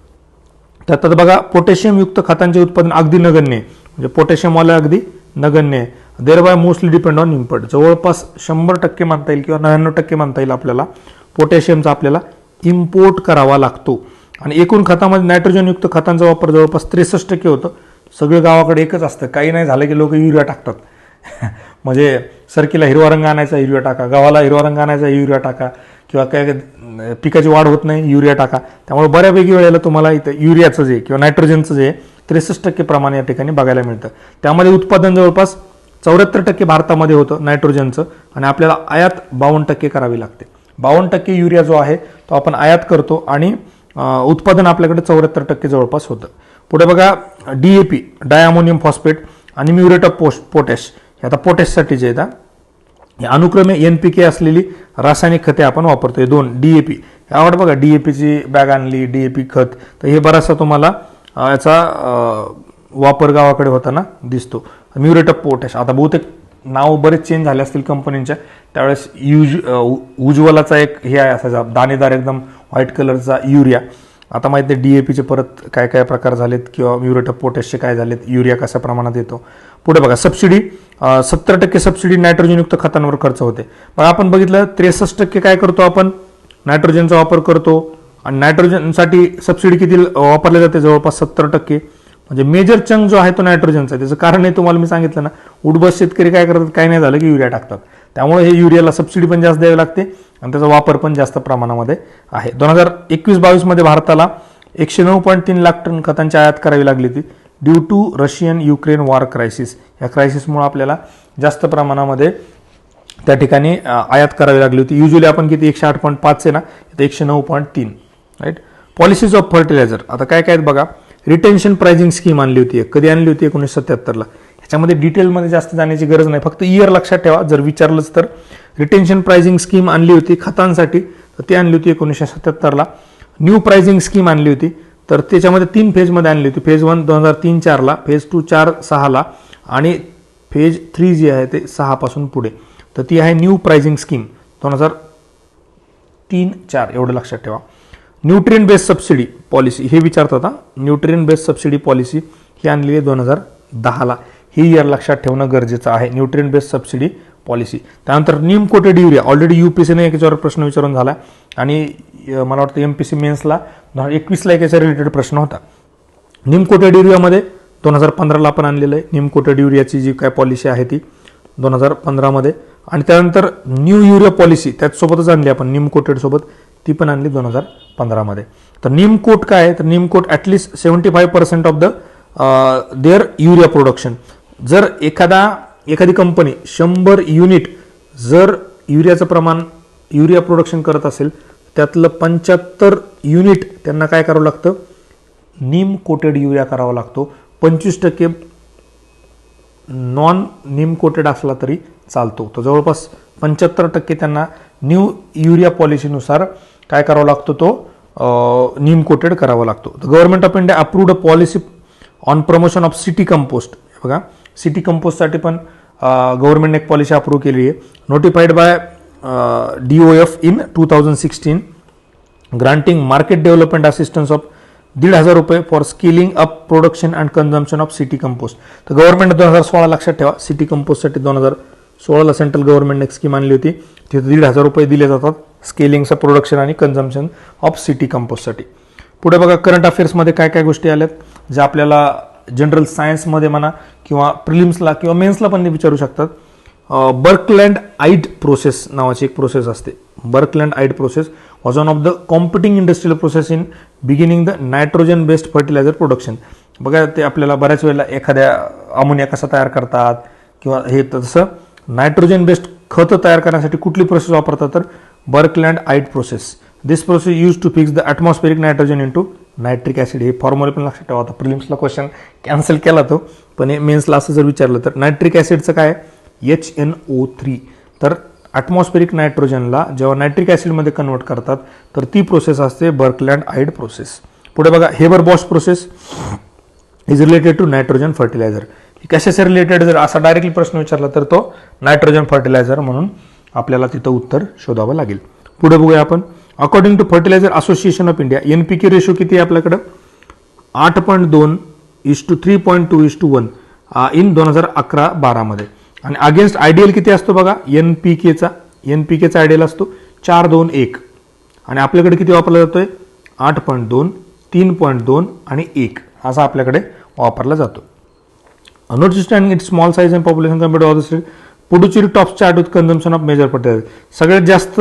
त्यात बघा पोटॅशियमयुक्त खतांचे उत्पादन अगदी नगण्य आहे, म्हणजे पोटॅशियमवाला अगदी नगण्य आहे. Thereby mostly depend on import. जवळपास 100% म्हणता येईल किंवा 99% म्हणता येईल आपल्याला पोटॅशियमचा आपल्याला इम्पोर्ट करावा लागतो. आणि एकूण खतामध्ये नायट्रोजनयुक्त खतांचा वापर जवळपास 63% होतं. सगळं गावाकडे एकच असतं, काही नाही झालं की लोक युरिया टाकतात. म्हणजे सरकीला हिरवा रंग आणायचा युरिया टाका, गव्हाला हिरवा रंग आणायचा युरिया टाका, किंवा काय पिकाची वाढ होत नाही युरिया टाका. त्यामुळे बऱ्यापैकी वेळेला तुम्हाला इथं युरियाचं जे किंवा नायट्रोजनचं जे 63% प्रमाण या ठिकाणी बघायला मिळतं. त्यामध्ये उत्पादन जवळपास 74% भारतामध्ये होतं नायट्रोजनचं, आणि आपल्याला आयात 52% करावी लागते. 52% युरिया जो आहे तो आपण आयात करतो, आणि उत्पादन आपल्याकडे 74% जवळपास होतं. पुढे बघा DAP, डायअमोनियम फॉस्फेट, आणि म्युरेट ऑफ पोटॅश, हे आता पोटॅशसाठी जे आहेत, हे अनुक्रमे NPK असलेली रासायनिक खते आपण वापरतोय. 2 DAP, यावर बघा DAPची बॅग आणली, DAP खत. तर हे बराचसा तुम्हाला याचा वापर गावाकडे होताना दिसतो. म्युरेट ऑफ पोटॅश, आता बहुतेक नाव बरेच चेंज झाले असतील कंपनींच्या. त्यावेळेस उज्ज्वलाचा एक हे आहे असायचा दाणेदार एकदम व्हाईट कलरचा युरिया. आता माहिती आहे DAPचे परत काय काय प्रकार झालेत, किंवा म्युरेट ऑफ पोटॅशचे काय झालेत, युरिया कशा प्रमाणात येतो. पुढे बघा सबसिडी, 70% सबसिडी नायट्रोजनयुक्त खतांवर खर्च होते. मग आपण बघितलं 63% काय करतो आपण, नायट्रोजनचा वापर करतो, आणि नायट्रोजनसाठी सबसिडी किती वापरली जाते, जवळपास 70%. म्हणजे मेजर चंक जो आहे तो नायट्रोजनचा. त्याचं कारण हे तुम्हाला मी सांगितलं ना, उडबस शेतकरी काय करतात, काही नाही झालं की युरिया टाकतात. त्यामुळे हे युरियाला सबसिडी पण जास्त द्यावी लागते, आणि त्याचा वापर पण जास्त प्रमाणामध्ये आहे. 2021-22 मध्ये भारताला 109.3 लाख टन खतांची आयात करावी लागली होती, due to Russian Ukraine war crisis. या क्रायसिसमुळे आपल्याला जास्त प्रमाणामध्ये त्या ठिकाणी आयात करावी लागली होती. युजली आपण किती 108.5 आहे ना, 109.3. राईट. पॉलिसीज ऑफ फर्टिलायझर, आता काय काय आहेत बघा. रिटेन्शन प्राइसिंग स्कीम आणली होती. कधी आणली होती? 1977ला. ह्याच्यामध्ये डिटेलमध्ये जास्त जाण्याची गरज नाही, फक्त इयर लक्षात ठेवा. जर विचारलंच तर रिटेन्शन प्राइसिंग स्कीम आणली होती खतांसाठी, तर ती आणली होती 1977ला. न्यू प्राइसिंग स्कीम आणली होती, तर त्याच्यामध्ये 3 फेजमध्ये आणली होती. फेज 1 2003-04ला, फेज 2 4-6ला, आणि फेज 3 जी आहे ते 6 पासून पुढे. तर ती आहे न्यू प्राइसिंग स्कीम 2003-04, एवढं लक्षात ठेवा. न्यूट्रिएंट बेस्ड सबसिडी पॉलिसी हे विचारतात. न्यूट्रिएंट बेस्ड सबसिडी पॉलिसी ही आणलेली आहे 2010ला. ही इयर लक्षात ठेवणं गरजेचं आहे, न्यूट्रिएंट बेस्ड सबसिडी पॉलिसी. त्यानंतर नीम कोटेड युरिया, ऑलरेडी UPSCने याच्यावर प्रश्न विचारून झाला, आणि मला वाटतं MPSC मेन्सला 2021ला एक याच्या रिलेटेड प्रश्न होता. नीम कोटेड युरियामध्ये 2015ला आपण आणलेलं आहे. नीम कोटेड युरियाची जी काय पॉलिसी आहे ती 2015मध्ये, आणि त्यानंतर न्यू युरिया पॉलिसी त्याचसोबतच आणली आपण, नीम कोटेड सोबत, ती पण आणली 2015मध्ये. तर नीम कोट काय आहे, तर neem coat at least 75% of the their urea production. जर एखादा एखादी कंपनी 100 युनिट जर युरियाचं प्रमाण युरिया प्रोडक्शन करत असेल, त्यातलं 75 युनिट त्यांना काय करावं लागतं, नीम कोटेड युरिया करावा लागतो. 25% नॉन नीम कोटेड असला तरी चालतो. तर जवळपास 75% त्यांना न्यू युरिया पॉलिसीनुसार काय करावा लागतो, तो नीम कोटेड करावा लागतो. The government of India approved a policy on promotion of city compost. बघा, सिटी कंपोस्टसाठी पण गव्हर्नमेंटने एक पॉलिसी अप्रूव्ह केली आहे. Notified by DOF in 2016, granting market development assistance of 1,500 रुपये for skilling up production and consumption of city compost. तर government 2016 लक्षात ठेवा, सिटी कंपोस्टसाठी 2016ला सेंट्रल गव्हर्नमेंटने एक स्कीम आणली होती. तिथे 1,500 रुपये दिले जातात स्केलिंगचं प्रोडक्शन आणि कन्झम्पशन ऑफ सिटी कंपोस्टसाठी. पुढे बघा, करंट अफेअर्समध्ये काय काय गोष्टी आल्यात ज्या आपल्याला जनरल सायन्समध्ये म्हणा किंवा प्रिलिम्सला किंवा मेन्सला पण विचारू शकतात. बर्कलँड आईड प्रोसेस नावाची एक प्रोसेस असते. Birkeland Eyde process was one of the competing industrial process in beginning the nitrogen based fertiliser production. बघा, ते आपल्याला बऱ्याच वेळेला एखाद्या अमोनिया कसा तयार करतात किंवा हे तसं नायट्रोजन बेस्ड खत तयार करण्यासाठी कुठली प्रोसेस वापरतात, तर Birkeland Eyde process. This process use to fix the atmospheric nitrogen into nitric acid. हे फॉर्म्युला पण लक्षात ठेवा. आता प्रिलिम्सला क्वेश्चन कॅन्सल केला तो, पण हे मेन्सला असं जर विचारलं तर नायट्रिक ॲसिडचं काय, HNO3. तर ॲटमॉस्फेरिक नायट्रोजनला जेव्हा नायट्रिक ॲसिडमध्ये कन्वर्ट करतात तर ती प्रोसेस असते बर्कलँड आईड प्रोसेस. पुढे बघा, Haber Bosch process is related to nitrogen fertiliser. कशाचे रिलेटेड जर असा डायरेक्टली प्रश्न विचारला तर तो नायट्रोजन फर्टिलायझर म्हणून आपल्याला तिथं उत्तर शोधावं लागेल. पुढे बघूया आपण, according to fertiliser association of India NPK ratio किती आहे आपल्याकडं, 8.2:3.2:1 इन 2011-12 मध्ये. आणि अगेन्स्ट आयडियल किती असतो बघा, NPKचा आयडियल असतो 4:2:1 आणि आपल्याकडे किती वापरला जातोय, 8.2, 3.2 आणि 1 असा आपल्याकडे वापरला जातो. Notwithstanding it small size and population compared to other state, Puducherry top chart with consumption of major fertiliser. सगळ्यात जास्त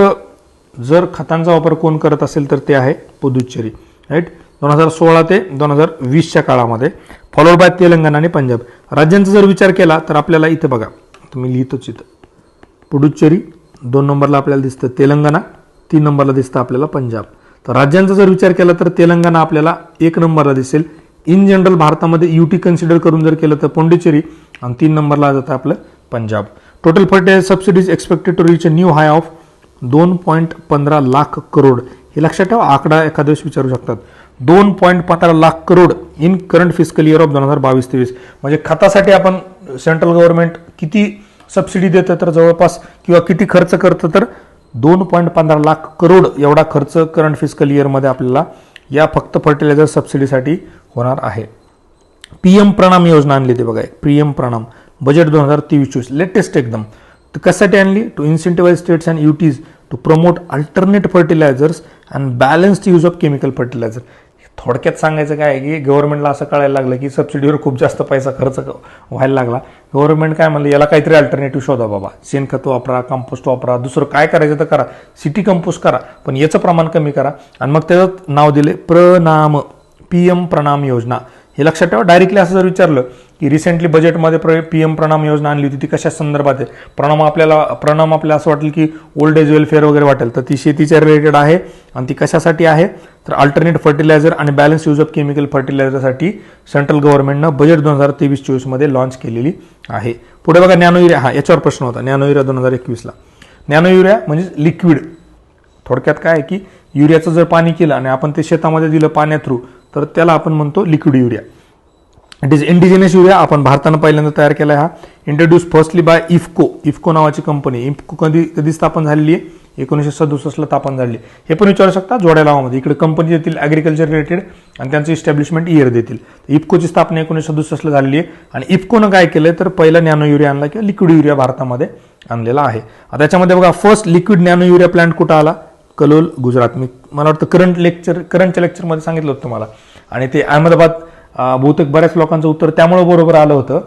जर खतांचा वापर कोण करत असेल तर ते आहे पुदुचेरी, राईट. 2016 ते 2020च्या काळामध्ये, फॉलोड बाय तेलंगणा आणि पंजाब. राज्यांचा जर विचार केला तर आपल्याला इथे बघा, तुम्ही लिहितोच इथं, पुडुचेरी 2 नंबरला आपल्याला दिसतं, तेलंगणा 3 नंबरला दिसतं आपल्याला पंजाब. तर राज्यांचा जर विचार केला तर तेलंगणा आपल्याला 1 नंबरला दिसेल. इन जनरल भारतामध्ये UT कन्सिडर करून जर केलं तर पोंडिचेरी आणि 3 नंबरला जातं आपलं Punjab. Total fertiliser subsidies expected to reach a new high of 2.15 lakh crore. हे लक्षात ठेवा, आकडा एखाद्या वेळेस विचारू शकतात. 2.15 lakh crore in current fiscal year of 2022-23. म्हणजे खतासाठी आपण सेंट्रल गव्हर्नमेंट किती सबसिडी देतं तर जवळपास किंवा किती खर्च करतं तर 2.15 लाख करोड एवढा खर्च करंट फिस्कल इयरमध्ये आपल्याला या फक्त फर्टिलायझर सबसिडीसाठी होणार आहे. PM प्रणाम योजना आणली ते बघा, PM प्रणाम बजेट 2023-24 लेटेस्ट एकदम. तर कशासाठी आणली, to incentivise states and UTs to promote alternate fertilisers and balanced use of chemical fertiliser. थोडक्यात सांगायचं काय आहे की गव्हर्नमेंटला असं कळायला लागलं की सबसिडीवर खूप जास्त पैसा खर्च व्हायला लागला. गव्हर्नमेंट काय म्हणलं, याला काहीतरी अल्टरनेटिव्ह शोधा बाबा, शेणखत वापरा, कंपोस्ट वापरा, दुसरं काय करायचं तर करा, सिटी कंपोस्ट करा, पण याचं प्रमाण कमी करा. आणि मग त्याचं नाव दिले प्रणाम, PM प्रणाम योजना. हे लक्षात ठेवा. डायरेक्टली असं जर विचारलं की रिसेंटली बजेटमध्ये PM प्रणाम योजना आणली होती, ती कशा संदर्भात आहे, प्रणाम आपल्याला असं वाटेल की ओल्ड एज वेलफेअर वगैरे वाटेल, तर ती शेतीच्या रिलेटेड आहे. आणि ती कशासाठी आहे तर अल्टरनेट फर्टिलायझर आणि बॅलन्स यूज ऑफ केमिकल फर्टिलायझरसाठी सेंट्रल गव्हर्नमेंटनं बजेट 2023-24 मध्ये लॉन्च केलेली आहे. पुढे बघा, नॅनो युरिया. हा याच्यावर प्रश्न होता, नॅनो युरिया 2021ला. नॅनो युरिया म्हणजे लिक्विड. थोडक्यात काय आहे की युरियाचं जर पाणी केलं आणि आपण ते शेतामध्ये दिलं पाण्या थ्रू, तर त्याला आपण म्हणतो liquid urea. It is indigenous urea. आपण भारतानं पहिल्यांदा तयार केला आहे. हा इंट्रोड्यूस फर्स्टली बाय इफ्को नावाची कंपनी. इफ्को कधी स्थापन झालेली आहे, 1967ला स्थापन झाली. हे पण विचारू शकता जोड्या लावामध्ये. इकडे कंपनी देतील ॲग्रिकल्चर रिलेटेड आणि त्यांचं इस्टॅब्लिशमेंट इयर देतील. इफ्कोची स्थापना 1967ला झालेली आहे. आणि इफ्कोनं काय केलंय तर पहिला नॅनो युरिया आणला किंवा लिक्विड युरिया भारतामध्ये आणलेला आहे. आता त्याच्यामध्ये बघा, first liquid nano urea plant कुठं आला, कलोल, गुजरात. मला वाटतं करंटच्या लेक्चरमध्ये सांगितलं होतं तुम्हाला. आणि ते अहमदाबाद, बहुतेक बऱ्याच लोकांचं उत्तर त्यामुळे बरोबर आलं होतं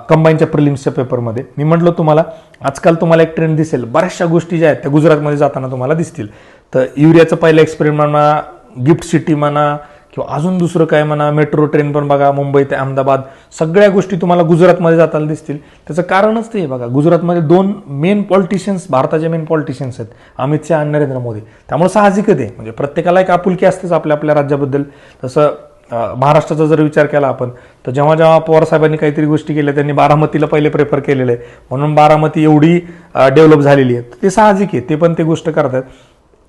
कंबाईनच्या प्रिलिम्सच्या पेपरमध्ये. मी म्हटलं तुम्हाला, आजकाल तुम्हाला एक ट्रेंड दिसेल, बऱ्याचशा गोष्टी ज्या आहेत त्या गुजरातमध्ये जाताना तुम्हाला दिसतील. तर युरियाचं पहिलं एक्सपेरिमेंट म्हणा, गिफ्ट सिटी म्हणा किंवा अजून दुसरं काय म्हणा, मेट्रो ट्रेन पण बघा मुंबई ते अहमदाबाद, सगळ्या गोष्टी तुम्हाला गुजरातमध्ये जाताना दिसतील. त्याचं कारणच ते बघा, गुजरातमध्ये 2 मेन पॉलिटिशियन्स, भारताचे मेन पॉलिटिशियन्स आहेत, अमित शहा आणि नरेंद्र मोदी. त्यामुळे साहजिकच आहे, म्हणजे प्रत्येकाला एक आपुलकी असतेच आपल्या आपल्या राज्याबद्दल. तसं महाराष्ट्राचा जर विचार केला आपण, तर जेव्हा जेव्हा पवार साहेबांनी काहीतरी गोष्टी केल्या, त्यांनी बारामतीला पहिले प्रेफर केलेलं आहे, म्हणून बारामती एवढी डेव्हलप झालेली आहे. ते साहजिक आहे, ते पण ते गोष्ट करतात.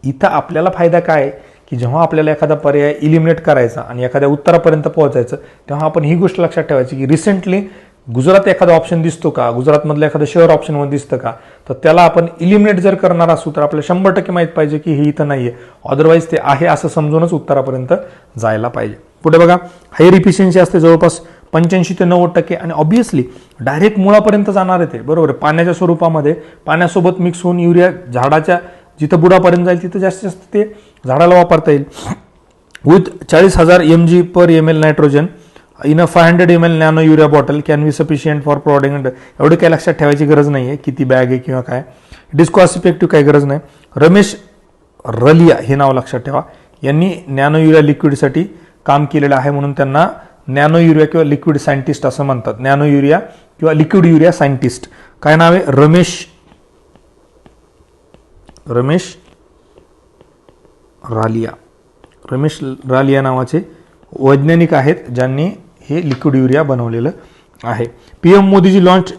इथं आपल्याला फायदा काय आहे की जेव्हा आपल्याला एखादा पर्याय इलिमिनेट करायचा आणि एखाद्या उत्तरापर्यंत पोहोचायचं, तेव्हा आपण ही गोष्ट लक्षात ठेवायची की रिसेंटली गुजरात एखादा ऑप्शन दिसतो का, गुजरातमधलं एखादं शहर ऑप्शनमध्ये दिसतं का, तर त्याला आपण इलिमिनेट जर करणार असू तर आपल्याला 100% माहीत पाहिजे की हे इथं नाहीये, अदरवाईज ते आहे असं समजूनच उत्तरापर्यंत जायला पाहिजे. पुढे बघा, हायर इफिशियन्सी असते जवळपास 85 ते 90%, आणि ऑब्व्हियसली डायरेक्ट मुळापर्यंत जाणार आहे ते, बरोबर. पाण्याच्या स्वरूपामध्ये पाण्यासोबत मिक्स होऊन युरिया झाडाच्या जिथं बुडापर्यंत जाईल तिथं जास्तीत जास्त ते झाडाला वापरता येईल. With 40,000 mg/ml nitrogen in a 500 ml nano urea bottle can be sufficient for prodding. एवढे काही लक्षात ठेवायची गरज नाही आहे किती बॅग आहे किंवा काय. डिस्कॉस्ट इफेक्टिव्ह काही गरज नाही. रमेश रलिया हे नाव लक्षात ठेवा, यांनी नॅनो युरिया लिक्विडसाठी काम केलेलं आहे, म्हणून त्यांना नॅनो युरिया किंवा लिक्विड सायंटिस्ट असं म्हणतात. नॅनो युरिया किंवा लिक्विड युरिया सायंटिस्ट. काय नाव आहे? रमेश रालिया. रमेश रालिया नावाचे वैज्ञानिक आहेत ज्यांनी हे लिक्विड युरिया बनवलेलं आहे. PM Modi ji launch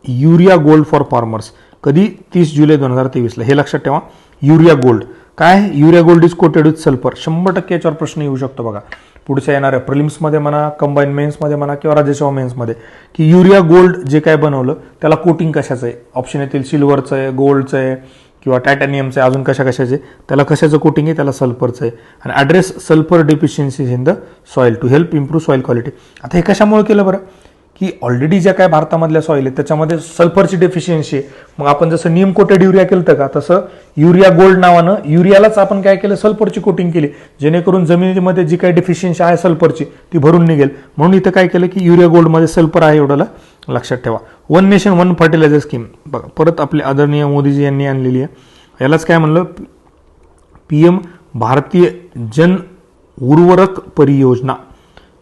urea gold for farmers. कधी? 30 जुलै 2023ला. हे लक्षात ठेवा. युरिया गोल्ड काय? Urea gold is coated with sulphur. 100% याच्यावर प्रश्न येऊ शकतो बघा पुढच्या येणाऱ्या प्रिलिम्समध्ये म्हणा, कंबाईन मेन्समध्ये म्हणा किंवा राज्यसेवा मेन्समध्ये, की युरिया गोल्ड जे काय बनवलं त्याला कोटिंग कशाचं आहे. ऑप्शन येतील सिल्वरचं आहे, गोल्डचं आहे किंवा टायटॅनियमचं आहे, अजून कशाचे. त्याला कशाचं कोटिंग आहे? त्याला सल्फरचं आहे. आणि address sulphur deficiencies in the soil to help improve soil quality. आता हे कशामुळे केलं बरं? की ऑलरेडी ज्या काय भारतामधल्या सॉईल आहे त्याच्यामध्ये सल्फरची डेफिशियन्सी आहे. मग आपण जसं नीम कोटेड युरिया केलं का, तसं युरिया गोल्ड नावानं युरियालाच आपण काय केलं? सल्फरची कोटिंग केली, जेणेकरून जमिनीमध्ये जी काही डेफिशियन्सी आहे सल्फरची ती भरून निघेल. म्हणून इथं काय केलं की युरिया गोल्डमध्ये सल्फर आहे एवढं लक्षात ठेवा. 1 नेशन 1 फर्टिलायझर स्कीम बघा परत आपले आदरणीय मोदीजी यांनी आणलेली आहे. यालाच काय म्हणलं? PM भारतीय जन उर्वरक परियोजना.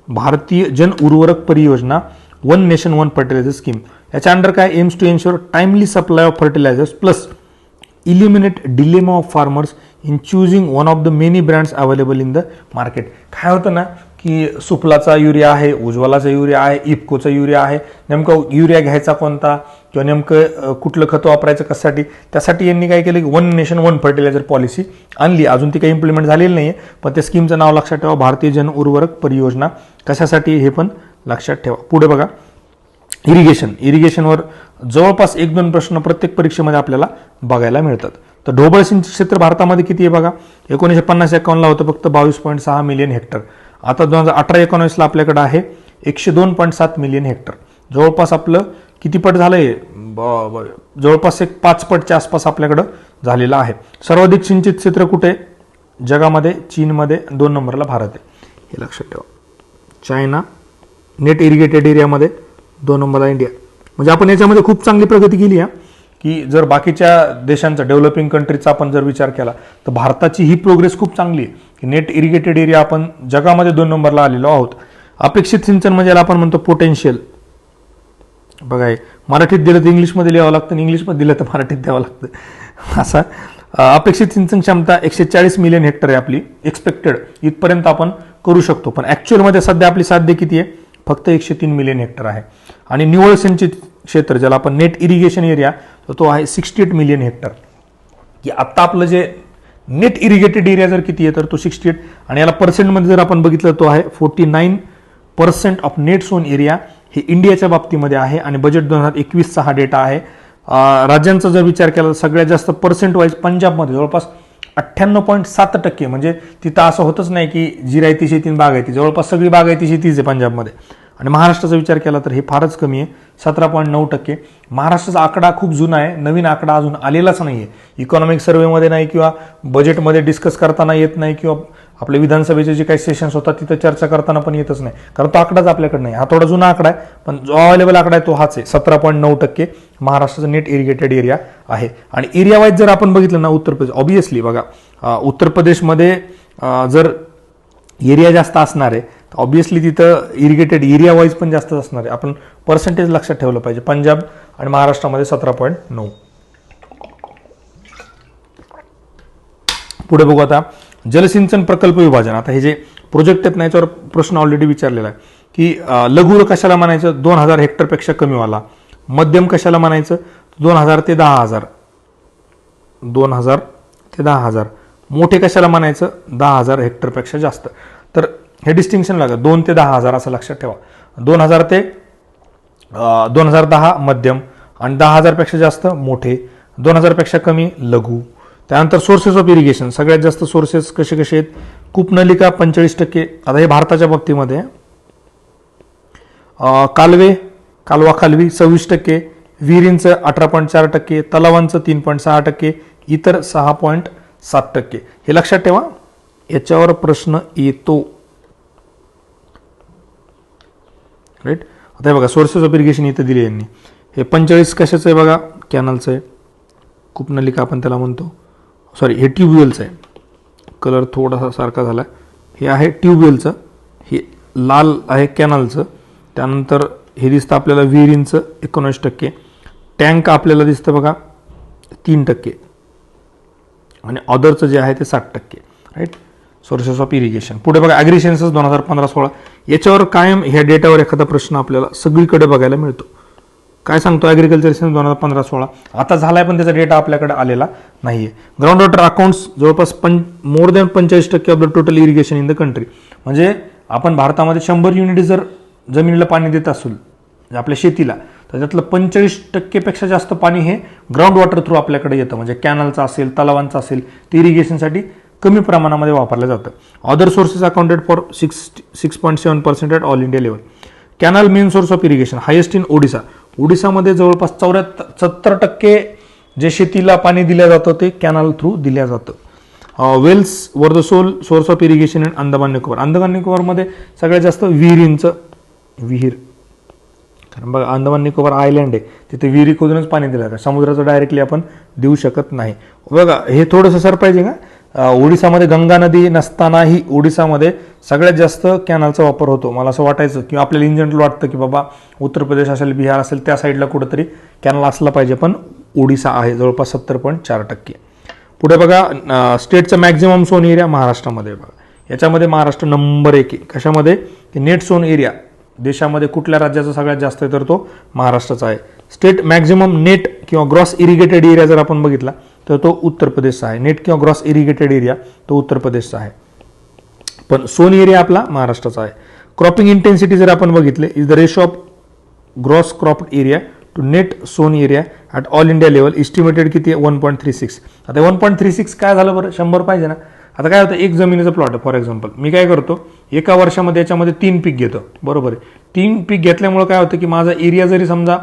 भारतीय जन Urvarak Pariyojana 1 nation 1 fertiliser scheme. याच्या अंडर काय? Aims to ensure timely supply of fertilisers plus eliminate dilemma of farmers in choosing one of the many brands available in the market. काय होतं ना की सुफलाचा युरिया आहे, उज्ज्वलाचा युरिया आहे, इफकोचा युरिया आहे, नेमकं युरिया घ्यायचा कोणता किंवा नेमकं कुठलं खत वापरायचं कशासाठी, त्यासाठी यांनी काय केलं की 1 नेशन 1 फर्टिलायझर पॉलिसी आणली. अजून ती काही इम्प्लिमेंट झालेली नाही आहे, पण त्या स्कीमचं नाव लक्षात ठेवा, भारतीय जन उर्वरक परियोजना. कशासाठी हे पण लक्षात ठेवा. पुढे बघा, इरिगेशनवर जवळपास 1-2 प्रश्न प्रत्येक परीक्षेमध्ये आपल्याला बघायला मिळतात. तर ढोबळ सिंचन क्षेत्र भारतामध्ये किती आहे बघा? 1950-51ला होतं फक्त 22.6 मिलियन हेक्टर. आता 2018-19ला आपल्याकडे आहे 102.7 मिलियन हेक्टर. जवळपास आपलं किती पट झालंय? जवळपास एक 5 पटच्या आसपास आपल्याकडं झालेलं आहे. सर्वाधिक सिंचित क्षेत्र कुठे जगामध्ये? चीनमध्ये 2 नंबरला भारत आहे, हे लक्षात ठेवा. चायना नेट इरिगेटेड एरियामध्ये 2 नंबरला इंडिया. म्हणजे आपण याच्यामध्ये खूप चांगली प्रगती केली आहे की जर बाकीच्या देशांचा डेव्हलपिंग कंट्रीचा आपण जर विचार केला तर भारताची ही प्रोग्रेस खूप चांगली आहे की नेट इरिगेटेड एरिया आपण जगामध्ये 2 नंबरला आलेलो आहोत. अपेक्षित सिंचन म्हणजे आपण म्हणतो पोटेन्शियल. बघा मराठीत दिलं तर इंग्लिशमध्ये लिहावं लागतं आणि इंग्लिशमध्ये दिलं तर मराठीत द्यावं लागतं. असा अपेक्षित सिंचन क्षमता 140 मिलियन हेक्टर आहे आपली एक्सपेक्टेड, इथपर्यंत आपण करू शकतो. पण ॲक्च्युअलमध्ये सध्या आपली साध्य किती आहे? फक्त 103 मिलियन हेक्टर आहे. आणि निव्वळ सिंचित क्षेत्र ज्याला आपण नेट इरिगेशन एरिया तो आहे 68 मिलियन हेक्टर. की आत्ता आपलं जे नेट इरिगेटेड एरिया जर किती आहे तर तो 68, आणि याला पर्सेंटमध्ये जर आपण बघितलं तो आहे 49% ऑफ नेट सोन एरिया हे इंडियाच्या बाबतीमध्ये आहे. आणि बजेट 2021चा हा डेटा आहे. राज्यांचा जर विचार केला तर सगळ्यात जास्त पर्सेंट वाईज पंजाबमध्ये जवळपास 98.7%. म्हणजे तिथं असं होतच नाही की जिरायती शेती बागायती, जवळपास सगळी बागायती शेतीच आहे पंजाबमध्ये. आणि महाराष्ट्राचा विचार केला तर हे फारच कमी आहे, 17.9%. महाराष्ट्राचा आकडा खूप जुना आहे, नवीन आकडा अजून आलेलाच नाही आहे. इकॉनॉमिक सर्व्हेमध्ये नाही किंवा बजेटमध्ये डिस्कस करताना येत नाही किंवा आपल्या विधानसभेचे जे काही सेशन्स होतात तिथं चर्चा करताना पण येतच नाही, कारण तो आकडाच आपल्याकडे नाही. हा थोडा जुना आकडा आहे, पण जो अवेलेबल आकडा आहे तो हाच आहे. 17.9% महाराष्ट्राचा नेट इरिगेटेड एरिया आहे. आणि एरिया वाईज जर आपण बघितलं ना, उत्तर प्रदेश ऑब्व्हियसली बघा, उत्तर प्रदेशमध्ये जर एरिया जास्त असणार आहे तर ऑब्व्हियसली तिथं इरिगेटेड एरिया वाईज पण जास्त असणार आहे. आपण पर्सेंटेज लक्षात ठेवलं पाहिजे. पंजाब आणि महाराष्ट्रामध्ये 17.9. पुढे बघू आता जलसिंचन प्रकल्प विभाजन. आता हे जे प्रोजेक्ट आहेत ना याच्यावर प्रश्न ऑलरेडी विचारलेला आहे की लघु कशाला म्हणायचं 2000 हेक्टरपेक्षा कमीवाला, मध्यम कशाला म्हणायचं 2000 ते 10,000, 2000 ते 10,000, मोठे कशाला म्हणायचं 10,000 हेक्टरपेक्षा जास्त. तर हे डिस्टिंक्शन लागत 2 ते 10,000 असं लक्षात ठेवा. 2000 ते 2010 मध्यम आणि 10,000 पेक्षा जास्त मोठे, 2000 पेक्षा कमी लघु. त्यानंतर सोर्सेस ऑफ इरिगेशन, सगळ्यात जास्त सोर्सेस कसे कसे आहेत, कूपनलिका 45%. आता हे भारताच्या बाबतीमध्ये कालवे कालवा खालवी 26%, विहिरींचं 18.4%, तलावांचं 3.6%, इतर 6.7%. हे लक्षात ठेवा, याच्यावर प्रश्न येतो. राईट. आता हे बघा सोर्सेस ऑफ इरिगेशन इथं दिले यांनी. हे 45 कशाचं आहे बघा, कॅनलचं आहे. कूपनलिका आपण त्याला म्हणतो, सॉरी हे ट्यूबवेलचं आहे. कलर थोडासा सारखा झाला. हे आहे ट्यूबवेलचं, हे लाल आहे कॅनलचं. त्यानंतर हे दिसतं आपल्याला विहिरींचं 19%, टँक आपल्याला दिसतं बघा 3% आणि अदरचं जे आहे ते 60%. राईट. Sources of irrigation. पुढे बघा ॲग्री सेन्सस 2015-16. याच्यावर कायम ह्या डेटावर एखादा प्रश्न आपल्याला सगळीकडे बघायला मिळतो. काय सांगतो ॲग्रिकल्चर सेन्स 2015-16. आता झालाय पण त्याचा डेटा आपल्याकडे आलेला नाहीये. ग्राउंड वॉटर अकाउंट्स जवळपास more than 45% of the total irrigation in the country. म्हणजे आपण भारतामध्ये 100 युनिट जर जमिनीला पाणी देत असू आपल्या शेतीला तर त्यातलं 45% पेक्षा जास्त पाणी हे ग्राउंड वॉटर थ्रू आपल्याकडे येतं. म्हणजे कॅनलचं असेल, तलावांचं असेल, ते इरिगेशनसाठी कमी प्रमाणामध्ये वापरलं जातं. Other sources accounted for 6.7% at all India level. Canal main source of irrigation highest in Odisha. ओडिसामध्ये जवळपास 70% जे शेतीला पाणी दिलं जातं ते कॅनल थ्रू दिलं जातं. Wells are the sole source of irrigation in Andaman Nicobar. Andaman निकोबारमध्ये सगळ्यात जास्त विहिरींचं विहीर, कारण बघा अंदमान निकोबार आयलँड आहे, तिथे विहिरी खोदूनच पाणी दिलं जातं. समुद्राचं डायरेक्टली आपण देऊ शकत नाही. बघा हे थोडंसं सरप्राइजिंग आहे. ओडिसामध्ये गंगा नदी नसतानाही ओडिसामध्ये सगळ्यात जास्त कॅनलचा वापर होतो. मला असं वाटायचं किंवा आपल्याला इन जनरल वाटतं की बाबा उत्तर प्रदेश असेल, बिहार असेल, त्या साईडला कुठंतरी कॅनल असला पाहिजे, पण ओडिसा आहे जवळपास 70.4%. पुढे बघा स्टेटचा मॅक्झिमम सोन एरिया महाराष्ट्रामध्ये. बघा याच्यामध्ये महाराष्ट्र नंबर 1 आहे. कशामध्ये की नेट सोन एरिया देशामध्ये कुठल्या राज्याचा सगळ्यात जास्त आहे तर तो महाराष्ट्राचा आहे. स्टेट मॅक्झिमम नेट किंवा ग्रॉस इरिगेटेड एरिया जर आपण बघितला तर तो उत्तर प्रदेशचा आहे. नेट किंवा ग्रॉस इरिगेटेड एरिया तो उत्तर प्रदेशचा आहे, पण सोन एरिया आपला महाराष्ट्राचा आहे. क्रॉपिंग इंटेन्सिटी जर आपण बघितले is the ratio of gross cropped area to net sown area at all India level. Estimated किती आहे 1.36. आता 1.36 काय झालं बरं, 100 पाहिजे ना. आता काय होतं, एक जमिनीचं प्लॉट आहे फॉर एक्झाम्पल, मी काय करतो एका वर्षामध्ये याच्यामध्ये 3 पीक घेतो. बरोबर आहे. 3 पीक घेतल्यामुळे काय होतं की माझा एरिया जरी समजा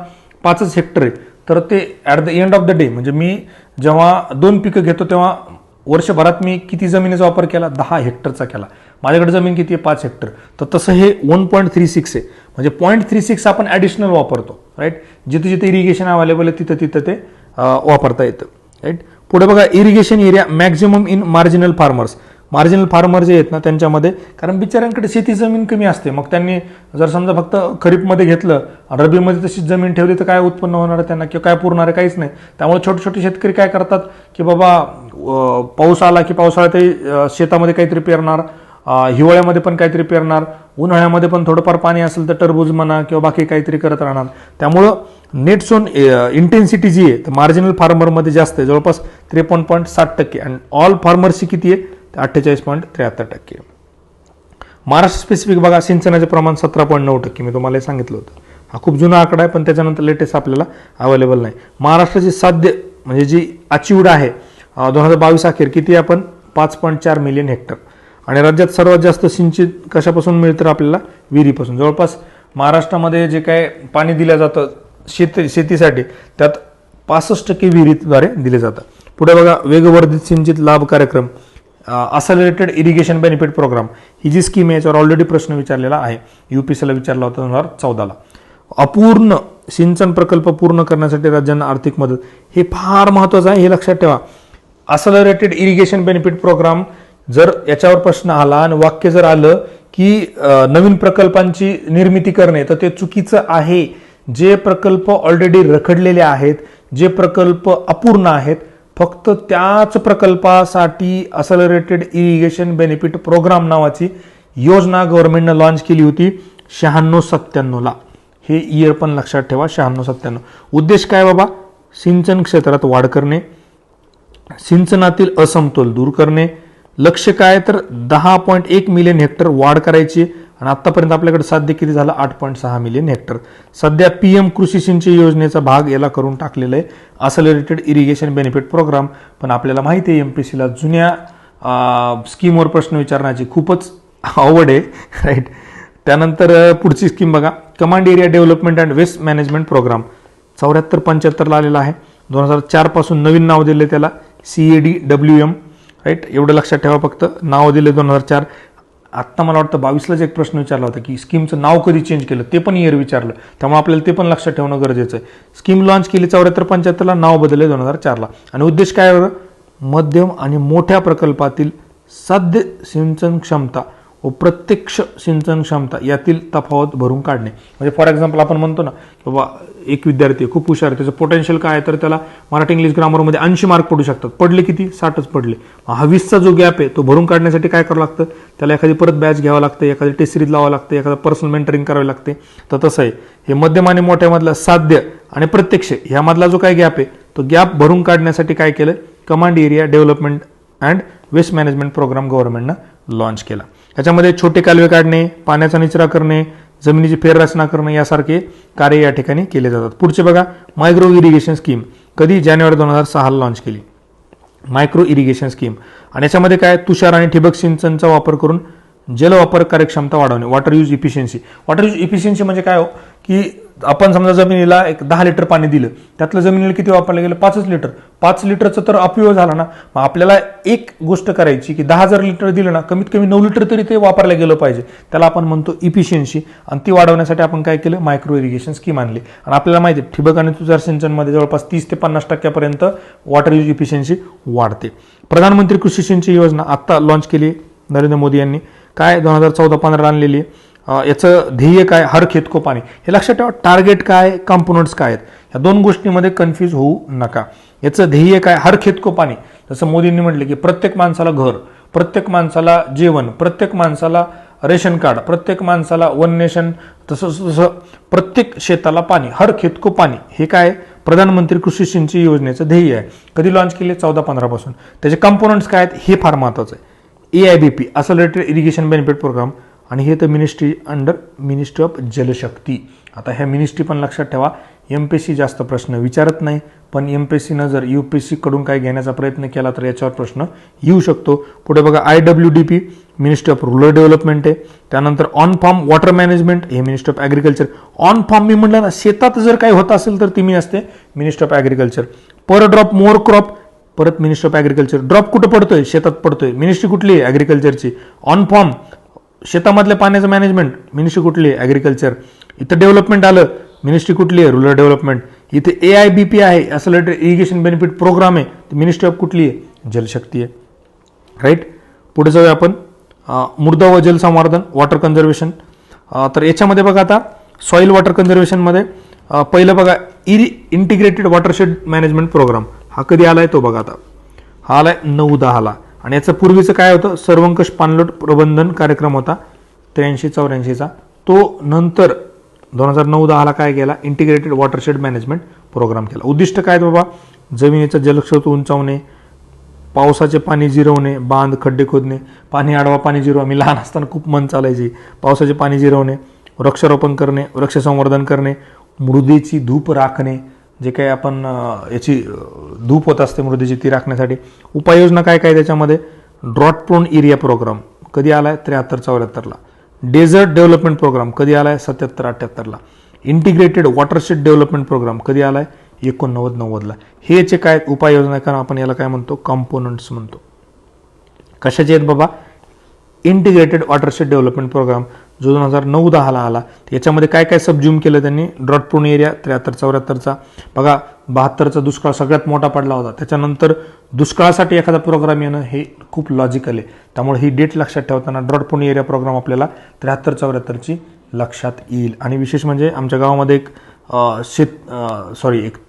5 हेक्टर आहे तर ते at the end of the day म्हणजे मी जेव्हा 2 पिकं घेतो तेव्हा वर्षभरात मी किती जमिनीचा वापर केला, 10 हेक्टरचा केला. माझ्याकडे जमीन किती आहे 5 हेक्टर. तर तसं हे 1.36 आहे. म्हणजे 0.36 आपण ॲडिशनल वापरतो. राईट. जिथे जिथे इरिगेशन अवेलेबल आहे तिथं तिथं ते वापरता येतं. राईट. पुढे बघा irrigation area maximum in marginal farmers. Marginal farmer जे आहेत ना त्यांच्यामध्ये, कारण बिचाऱ्यांकडे शेती जमीन कमी असते, मग त्यांनी जर समजा फक्त खरीपमध्ये घेतलं, रब्बीमध्ये तशीच जमीन ठेवली तर काय उत्पन्न होणार आहे त्यांना किंवा काय पुरणार आहे, काहीच नाही. त्यामुळे छोटे छोटे शेतकरी काय करतात की बाबा पाऊस आला की पावसाळ्यातही शेतामध्ये काहीतरी पेरणार, हिवाळ्यामध्ये पण काहीतरी पेरणार, उन्हाळ्यामध्ये पण थोडंफार पाणी असेल तर टरबूज म्हणा किंवा बाकी काहीतरी करत राहणार. त्यामुळं नेट सोन इंटेन्सिटी जी आहे तर मार्जिनल फार्मरमध्ये जास्त आहे, जवळपास 53.7%. आणि ऑल फार्मर्सची किती आहे तर 48.73%. महाराष्ट्र स्पेसिफिक बघा सिंचनाचे प्रमाण 17.9%. मी तुम्हाला सांगितलं होतं. हा खूप जुना आकडा आहे पण त्याच्यानंतर लेटेस्ट आपल्याला अवेलेबल नाही. महाराष्ट्राची साध्य म्हणजे जी अचिव्ड आहे 2022 अखेर किती आपण 5.4 मिलियन हेक्टर. आणि राज्यात सर्वात जास्त सिंचित कशापासून मिळतं आपल्याला, विहिरीपासून. जवळपास महाराष्ट्रामध्ये जे काय पाणी दिलं जातं शेतीसाठी त्यात 65% विहिरीद्वारे दिले जातं. पुढे बघा वेगवर्धित सिंचित लाभ कार्यक्रम असलेटेड इरिगेशन बेनिफिट प्रोग्राम ही जी स्कीम आहे याच्यावर ऑलरेडी प्रश्न विचारलेला आहे, UPSCला विचारला होता 2014ला. अपूर्ण सिंचन प्रकल्प पूर्ण करण्यासाठी राज्यांना आर्थिक मदत, हे फार महत्वाचं आहे, हे लक्षात ठेवा. असलरेटेड इरिगेशन बेनिफिट प्रोग्राम जर याच्यावर प्रश्न आला आणि वाक्य जर आलं की नवीन प्रकल्पांची निर्मिती करणे, तर ते चुकीचं आहे. जे प्रकल्प ऑलरेडी रखडलेले आहेत, जे प्रकल्प अपूर्ण आहेत, फक्त त्याच प्रकल्पासाठी असलरेटेड इरिगेशन बेनिफिट प्रोग्राम नावाची योजना गव्हर्नमेंटनं लॉन्च केली होती 96-97 ला. हे इयर पण लक्षात ठेवा, 96-97. उद्देश काय बाबा? सिंचन क्षेत्रात वाढ करणे, सिंचनातील असमतोल दूर करणे. लक्ष्य काय तर 10.1 मिलियन हेक्टर वाढ करायची आणि आतापर्यंत आपल्याकडे साध्य किती झालं? 8.6 मिलियन हेक्टर. सध्या पीएम कृषी सिंचन योजनेचा भाग याला करून टाकलेला आहे, असलरेटेड इरिगेशन बेनिफिट प्रोग्राम. पण आपल्याला माहिती आहे एमपीसीला जुन्या स्कीमवर प्रश्न विचारण्याची खूपच आवड आहे, राईट. त्यानंतर पुढची स्कीम बघा, command area development and waste management programme 74-75 ला आलेला आहे. 2004 पासून नवीन नाव दिले त्याला, CADWM, राईट. एवढं लक्षात ठेवा, फक्त नाव दिले 2004. आत्ता मला वाटतं 22लाच एक प्रश्न विचारला होता की स्कीमचं नाव कधी चेंज केलं, ते पण इयर विचारलं, त्यामुळे आपल्याला ते पण लक्षात ठेवणं गरजेचं आहे. स्कीम लॉन्च केली 74-75 ला, नाव बदलले 2004 ला. आणि उद्देश काय होतं? मध्यम आणि मोठ्या प्रकल्पातील साध्य सिंचन क्षमता व प्रत्यक्ष सिंचन क्षमता यातील तफावत भरून काढणे. म्हणजे फॉर एक्झाम्पल आपण म्हणतो ना की बाबा एक विद्यार्थी खूप हुशार आहे, त्याचं पोटेन्शियल काय आहे, तर त्याला मराठी इंग्लिश ग्रामरमध्ये 80 मार्क पडू शकतात. पडले किती? 60च पडले. हा 20चा जो गॅप आहे तो भरून काढण्यासाठी काय करावं लागतं? त्याला एखादी परत बॅच घ्यावं लागते, एखादी टेस्ट सिरीज लावावं लागते, एखादं पर्सनल मेंटरिंग करावी लागते. तर तसं आहे हे मध्यम आणि मोठ्यामधला साध्य आणि प्रत्यक्ष ह्यामधला जो काय गॅप आहे तो गॅप भरून काढण्यासाठी काय केलं? Command area development and waste management programme गव्हर्नमेंटनं लॉन्च केला. याच्यामध्ये छोटे कालवे काढणे, पाण्याचा निचरा करणे, जमिनीची फेररचना करणे यासारखे कार्य या ठिकाणी केले जातात. पुढचे बघा, मायक्रो इरिगेशन स्कीम कधी? जानेवारी 2006 ला लॉन्च केली मायक्रो इरिगेशन स्कीम. आणि याच्यामध्ये काय? तुषार आणि ठिबक सिंचनचा वापर करून जलवापर कार्यक्षमता वाढवणे, water use efficiency. Water use efficiency म्हणजे काय हो की आपण समजा जमिनीला एक 10 लिटर पाणी दिलं, त्यातलं जमिनीला किती वापरलं गेलं? 5 लिटर. 5 लिटरचं तर अपव्यय झाला ना. मग आपल्याला एक गोष्ट करायची की 10,000 लिटर दिलं ना, कमीत कमी 9 लिटर तरी ते वापरलं गेलं पाहिजे. त्याला आपण म्हणतो इफिशियन्सी. आणि ती वाढवण्यासाठी आपण काय केलं? मायक्रो इरिगेशन स्कीम आणली. आणि आपल्याला माहिती आहे ठिबक आणि तुषार सिंचनमध्ये जवळपास 30 ते 50% वॉटर यूज इफिशियन्सी वाढते. प्रधानमंत्री कृषी सिंचन योजना आता लॉन्च केली नरेंद्र मोदी यांनी. काय? 2014-15 आणलेली आहे. याचं ध्येय काय? हर खेत को पाणी. हे लक्षात ठेवा. टार्गेट काय, कंपोनंट्स काय आहेत, या दोन गोष्टींमध्ये कन्फ्यूज होऊ नका. याचं ध्येय काय? हर खेत को पाणी. जसं मोदींनी म्हटलं की प्रत्येक माणसाला घर, प्रत्येक माणसाला जेवण, प्रत्येक माणसाला रेशन कार्ड, प्रत्येक माणसाला वन नेशन, तसं प्रत्येक शेताला पाणी, हर खेत को पाणी. हे काय? प्रधानमंत्री कृषी सिंचन योजनेचं ध्येय आहे. कधी लॉन्च केले? 14-15 पासून. त्याचे कंपोनंट्स काय आहेत हे फार महत्वाचं आहे. AIBP असलरेटेड इरिगेशन बेनिफिट प्रोग्राम, आणि हे तर मिनिस्ट्री अंडर मिनिस्ट्री ऑफ जलशक्ती. आता ह्या मिनिस्ट्री पण लक्षात ठेवा. एमपीएससी जास्त प्रश्न विचारत नाही, पण एमपीएससीनं जर यूपीएससी कडून काय घेण्याचा प्रयत्न केला तर याच्यावर प्रश्न येऊ शकतो. पुढे बघा, IWDP ministry of rural development आहे. त्यानंतर ऑन फार्म वॉटर मॅनेजमेंट हे ministry of agriculture. On farm मी म्हटलं ना, शेतात जर काही होत असेल तर ती मी असते ministry of agriculture. Per drop more crop, परत मिनिस्ट्री ऑफ ॲग्रिकल्चर. ड्रॉप कुठं पडतोय? शेतात पडतोय. मिनिस्ट्री कुठली आहे? ॲग्रिकल्चरची. ऑन फॉर्म शेतामधल्या पाण्याचं मॅनेजमेंट, मिनिस्ट्री कुठली आहे? ॲग्रिकल्चर. इथं डेव्हलपमेंट आलं, मिनिस्ट्री कुठली आहे? Rural development. इथे AIBP आहे, असलरेटेड इरिगेशन बेनिफिट प्रोग्राम आहे, मिनिस्ट्री ऑफ कुठली आहे? जलशक्ती आहे, राईट. पुढे जाऊया आपण, मृदा व जल संवर्धन, वॉटर कन्झर्वेशन. तर याच्यामध्ये बघा आता सॉईल वॉटर कन्झर्वेशनमध्ये पहिलं बघा इंटिग्रेटेड वॉटरशेड मॅनेजमेंट प्रोग्राम. हा कधी आलाय? तो बघा आता हा आलाय 9-10 ला. आणि याचं पूर्वीचं काय होतं? सर्वंकष पाणलोट प्रबंधन कार्यक्रम होता 83-84चा. तो नंतर 2009-10 ला काय केला? इंटिग्रेटेड वॉटरशेड मॅनेजमेंट प्रोग्राम केला. उद्दिष्ट काय बाबा? जमिनीचा जलस्रोत उंचावणे, पावसाचे पाणी जिरवणे, बांध खड्डे खोदणे, पाणी अडवा पाणी जिरवा. मी लहान असताना खूप मन चालायची. पावसाचे पाणी जिरवणे, वृक्षारोपण करणे, वृक्ष संवर्धन करणे, मृदेची धूप राखणे, जे काही आपण याची धूप होत असते मृदेची ती राखण्यासाठी. उपाययोजना काय काय त्याच्यामध्ये? ड्रॉट प्रोन एरिया प्रोग्राम कधी आलाय? 73-74 ला. डेझर्ट डेव्हलपमेंट प्रोग्राम कधी आलाय? 77-78 ला. इंटिग्रेटेड वॉटरशेड डेव्हलपमेंट प्रोग्राम कधी आलाय? 89-90 ला. हे याचे काय उपाययोजना? कारण आपण याला काय म्हणतो? कंपोनंट्स म्हणतो. कशाचे आहेत बाबा? इंटिग्रेटेड वॉटरशेड डेव्हलपमेंट प्रोग्राम जो 2009-10 आला. याच्यामध्ये काय काय सबज्यूम केलं त्यांनी. ड्रॉट प्रोन एरिया 73-74चा बघा, 72चा दुष्काळ सगळ्यात मोठा पडला होता. त्याच्यानंतर दुष्काळासाठी एखादा प्रोग्राम येणं हे खूप लॉजिकल आहे. त्यामुळे ही डेट लक्षात ठेवताना ड्रॉट प्रोन एरिया प्रोग्राम आपल्याला 73-74ची लक्षात येईल. आणि विशेष म्हणजे आमच्या गावामध्ये एक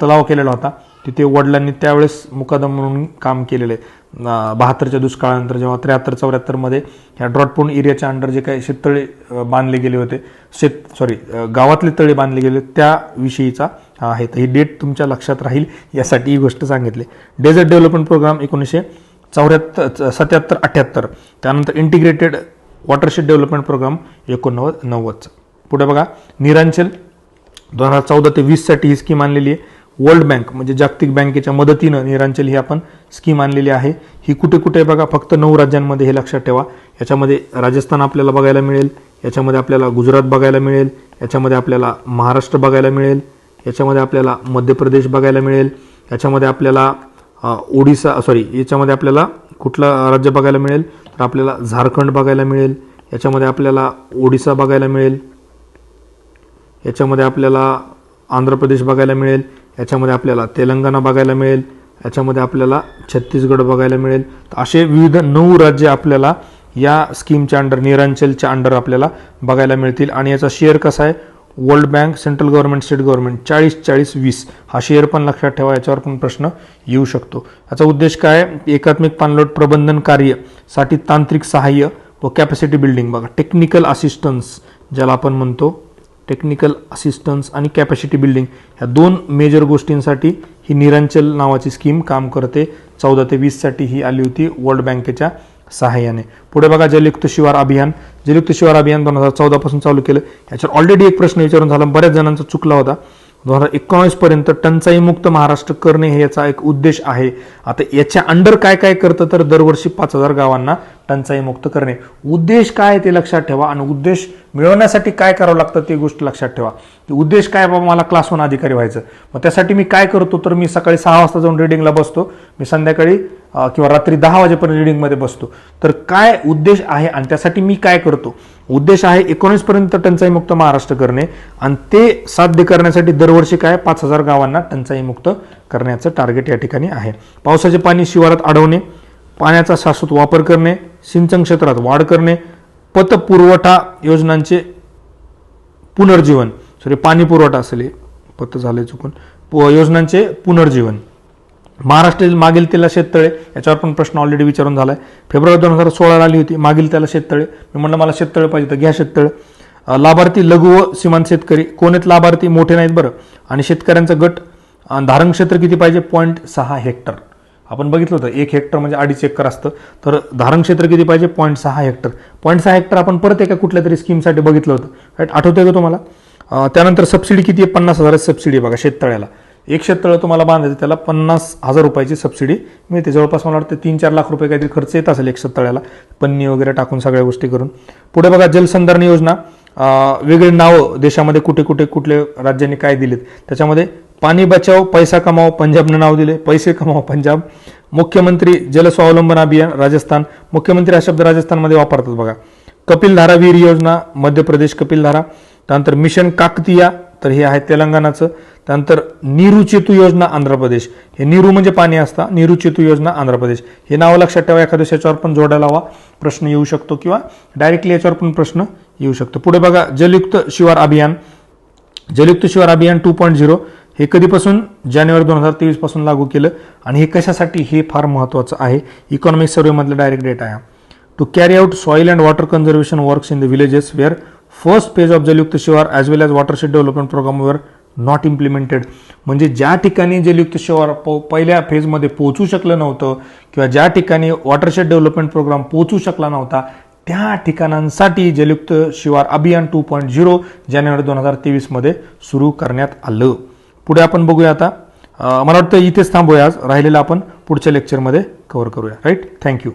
तलाव केलेला होता. तिथे वडिलांनी त्यावेळेस मुकादम म्हणून काम केलेलं आहे. 72च्या दुष्काळानंतर जेव्हा 73-74मध्ये ह्या ड्रॉटप्रोन एरियाच्या अंडर जे काही शेततळे बांधले गेले होते, गावातले तळे बांधले गेले त्याविषयीचा आहे. तर ही डेट तुमच्या लक्षात राहील यासाठी ही गोष्ट सांगितली. Desert development programme 1977-78. त्यानंतर इंटिग्रेटेड वॉटरशेड डेव्हलपमेंट प्रोग्राम 1990. पुढे बघा, निरांचल 2014 ते 20 साठी ही स्कीम आणलेली आहे. वर्ल्ड बँक म्हणजे जागतिक बँकेच्या मदतीनं निरांचल ही आपण स्कीम आणलेली आहे. ही कुठे कुठे बघा, फक्त 9 राज्यांमध्ये, हे लक्षात ठेवा. याच्यामध्ये राजस्थान आपल्याला बघायला मिळेल, याच्यामध्ये आपल्याला गुजरात बघायला मिळेल, याच्यामध्ये आपल्याला महाराष्ट्र बघायला मिळेल, याच्यामध्ये आपल्याला मध्य प्रदेश बघायला मिळेल, याच्यामध्ये आपल्याला याच्यामध्ये आपल्याला कुठलं राज्य बघायला मिळेल तर आपल्याला झारखंड बघायला मिळेल, याच्यामध्ये आपल्याला ओडिसा बघायला मिळेल, याच्यामध्ये आपल्याला आंध्र प्रदेश बघायला मिळेल, याच्यामध्ये आपल्याला तेलंगणा बघायला मिळेल, याच्यामध्ये आपल्याला छत्तीसगड बघायला मिळेल. तर असे विविध 9 राज्य आपल्याला या स्कीमच्या अंडर, निरांचलच्या अंडर आपल्याला बघायला मिळतील. आणि याचा शेअर कसा आहे, world bank, central government, state government 40-40-20 हा शेअर पण लक्षात ठेवा. याच्यावर पण प्रश्न येऊ शकतो. याचा उद्देश काय आहे, एकात्मिक पाणलोट प्रबंधन कार्यसाठी तांत्रिक सहाय्य व कॅपॅसिटी बिल्डिंग. बघा, टेक्निकल असिस्टन्स ज्याला आपण म्हणतो, टेक्निकल असिस्टन्स आणि कॅपॅसिटी बिल्डिंग ह्या 2 मेजर गोष्टींसाठी ही निरांचल नावाची स्कीम काम करते. 14 ते 20 साठी ही आली होती वर्ल्ड बँकेच्या सहाय्याने. पुढे बघा, जलयुक्त शिवार अभियान. जलयुक्त शिवार अभियान 2014 पासून चालू केलं. याच्यावर ऑलरेडी एक प्रश्न विचारून झाला, बऱ्याच जणांचा चुकला होता. 2019 पर्यंत टंचाई मुक्त महाराष्ट्र करणे हे याचा एक उद्देश आहे. आता याच्या अंडर काय काय करतं तर दरवर्षी 5,000 गावांना टंचाई मुक्त करणे. उद्देश काय ते लक्षात ठेवा आणि उद्देश मिळवण्यासाठी काय करावं लागतं ते गोष्ट लक्षात ठेवा. उद्देश काय, बाबा मला क्लास 1 अधिकारी व्हायचं, मग त्यासाठी मी काय करतो तर मी सकाळी 6 वाजता जाऊन रिडिंगला बसतो, मी संध्याकाळी किंवा रात्री 10 वाजेपर्यंत रिडिंगमध्ये बसतो. तर काय उद्देश आहे आणि त्यासाठी मी काय करतो. उद्देश आहे 19 पर्यंत टंचाई मुक्त महाराष्ट्र करणे आणि ते साध्य करण्यासाठी दरवर्षी काय 5,000 गावांना टंचाई मुक्त करण्याचं टार्गेट या ठिकाणी आहे. पावसाचे पाणी शिवारात अडवणे, पाण्याचा शाश्वत वापर करणे, सिंचन क्षेत्रात वाढ करणे, पतपुरवठा योजनांचे पुनर्जीवन, पाणी पुरवठा असेल, पत झाले चुकून, योजनांचे पुनर्जीवन. महाराष्ट्रातील मागील त्याला शेततळे याच्यावर पण प्रश्न ऑलरेडी विचारून झालाय. फेब्रुवारी 2016 आली होती मागील त्याला शेततळे. मी म्हणलं मला शेततळे पाहिजे तर घ्या शेततळे. लाभार्थी लघु व सीमांत शेतकरी कोण आहेत लाभार्थी, मोठे नाहीत बरं. आणि शेतकऱ्यांचा गट, धारण क्षेत्र किती पाहिजे 0.6 हेक्टर. आपण बघितलं होतं 1 हेक्टर म्हणजे 2.5 एकर असतं, तर धारण क्षेत्र किती पाहिजे 0.6 हेक्टर. 0.6 हेक्टर आपण परत एका कुठल्या तरी स्कीमसाठी बघितलं होतं, राईट, आठवतंय का तुम्हाला. त्यानंतर सबसिडी किती आहे, 50,000 सबसिडी बघा शेततळ्याला. एक शेततळं तुम्हाला बांधायचं त्याला 50,000 रुपयाची सबसिडी मिळते. जवळपास मला वाटतं 3-4 लाख रुपये काहीतरी खर्च येत असेल एक शेततळ्याला, पन्नी वगैरे टाकून सगळ्या गोष्टी करून. पुढे बघा, जलसंधारण योजना, वेगळे नावं देशामध्ये कुठे कुठे कुठले राज्यांनी काय दिलेत. त्याच्यामध्ये पाणी बचाव पैसा कमाव पंजाबनं नाव दिले, पैसे कमाव पंजाब. मुख्यमंत्री जल स्वावलंबन अभियान राजस्थान, मुख्यमंत्री हा शब्द राजस्थानमध्ये वापरतात बघा. कपिलधारा विहीर योजना मध्य प्रदेश कपिलधारा. त्यानंतर मिशन काकतिया तर हे आहे तेलंगणाचं. त्यानंतर नीरू चेतू योजना आंध्र प्रदेश, हे नीरू म्हणजे पाणी असता, नीरू चेतू योजना आंध्र प्रदेश. हे नाव लक्षात ठेवा, एखाद्या याच्यावर पण जोडायला हवा, प्रश्न येऊ शकतो किंवा डायरेक्टली याच्यावर पण प्रश्न येऊ शकतो. पुढे बघा, जलयुक्त शिवार अभियान. जलयुक्त शिवार अभियान 2.0 हे कधीपासून, जानेवारी 2023 पासून लागू केलं. आणि हे कशासाठी, हे फार महत्त्वाचं आहे. इकॉनॉमिक सर्व्हेमधलं डायरेक्ट डेटा आहे. To carry out soil and water conservation works in the villages where first phase of Jalyukt Shivar as well as watershed development programme were not implemented. म्हणजे ज्या ठिकाणी जलयुक्त शिवार पहिल्या फेजमध्ये पोहोचू शकलं नव्हतं किंवा ज्या ठिकाणी वॉटरशेड डेव्हलपमेंट प्रोग्राम पोहोचू शकला नव्हता त्या ठिकाणांसाठी जलयुक्त शिवार अभियान 2.0 जानेवारी 2023 मध्ये सुरू करण्यात आलं. पुढे आपण बघूया. आता मला वाटतं इथेच थांबूया, आज राहिलेलं आपण पुढच्या लेक्चरमध्ये कव्हर करूया, राईट. थँक्यू.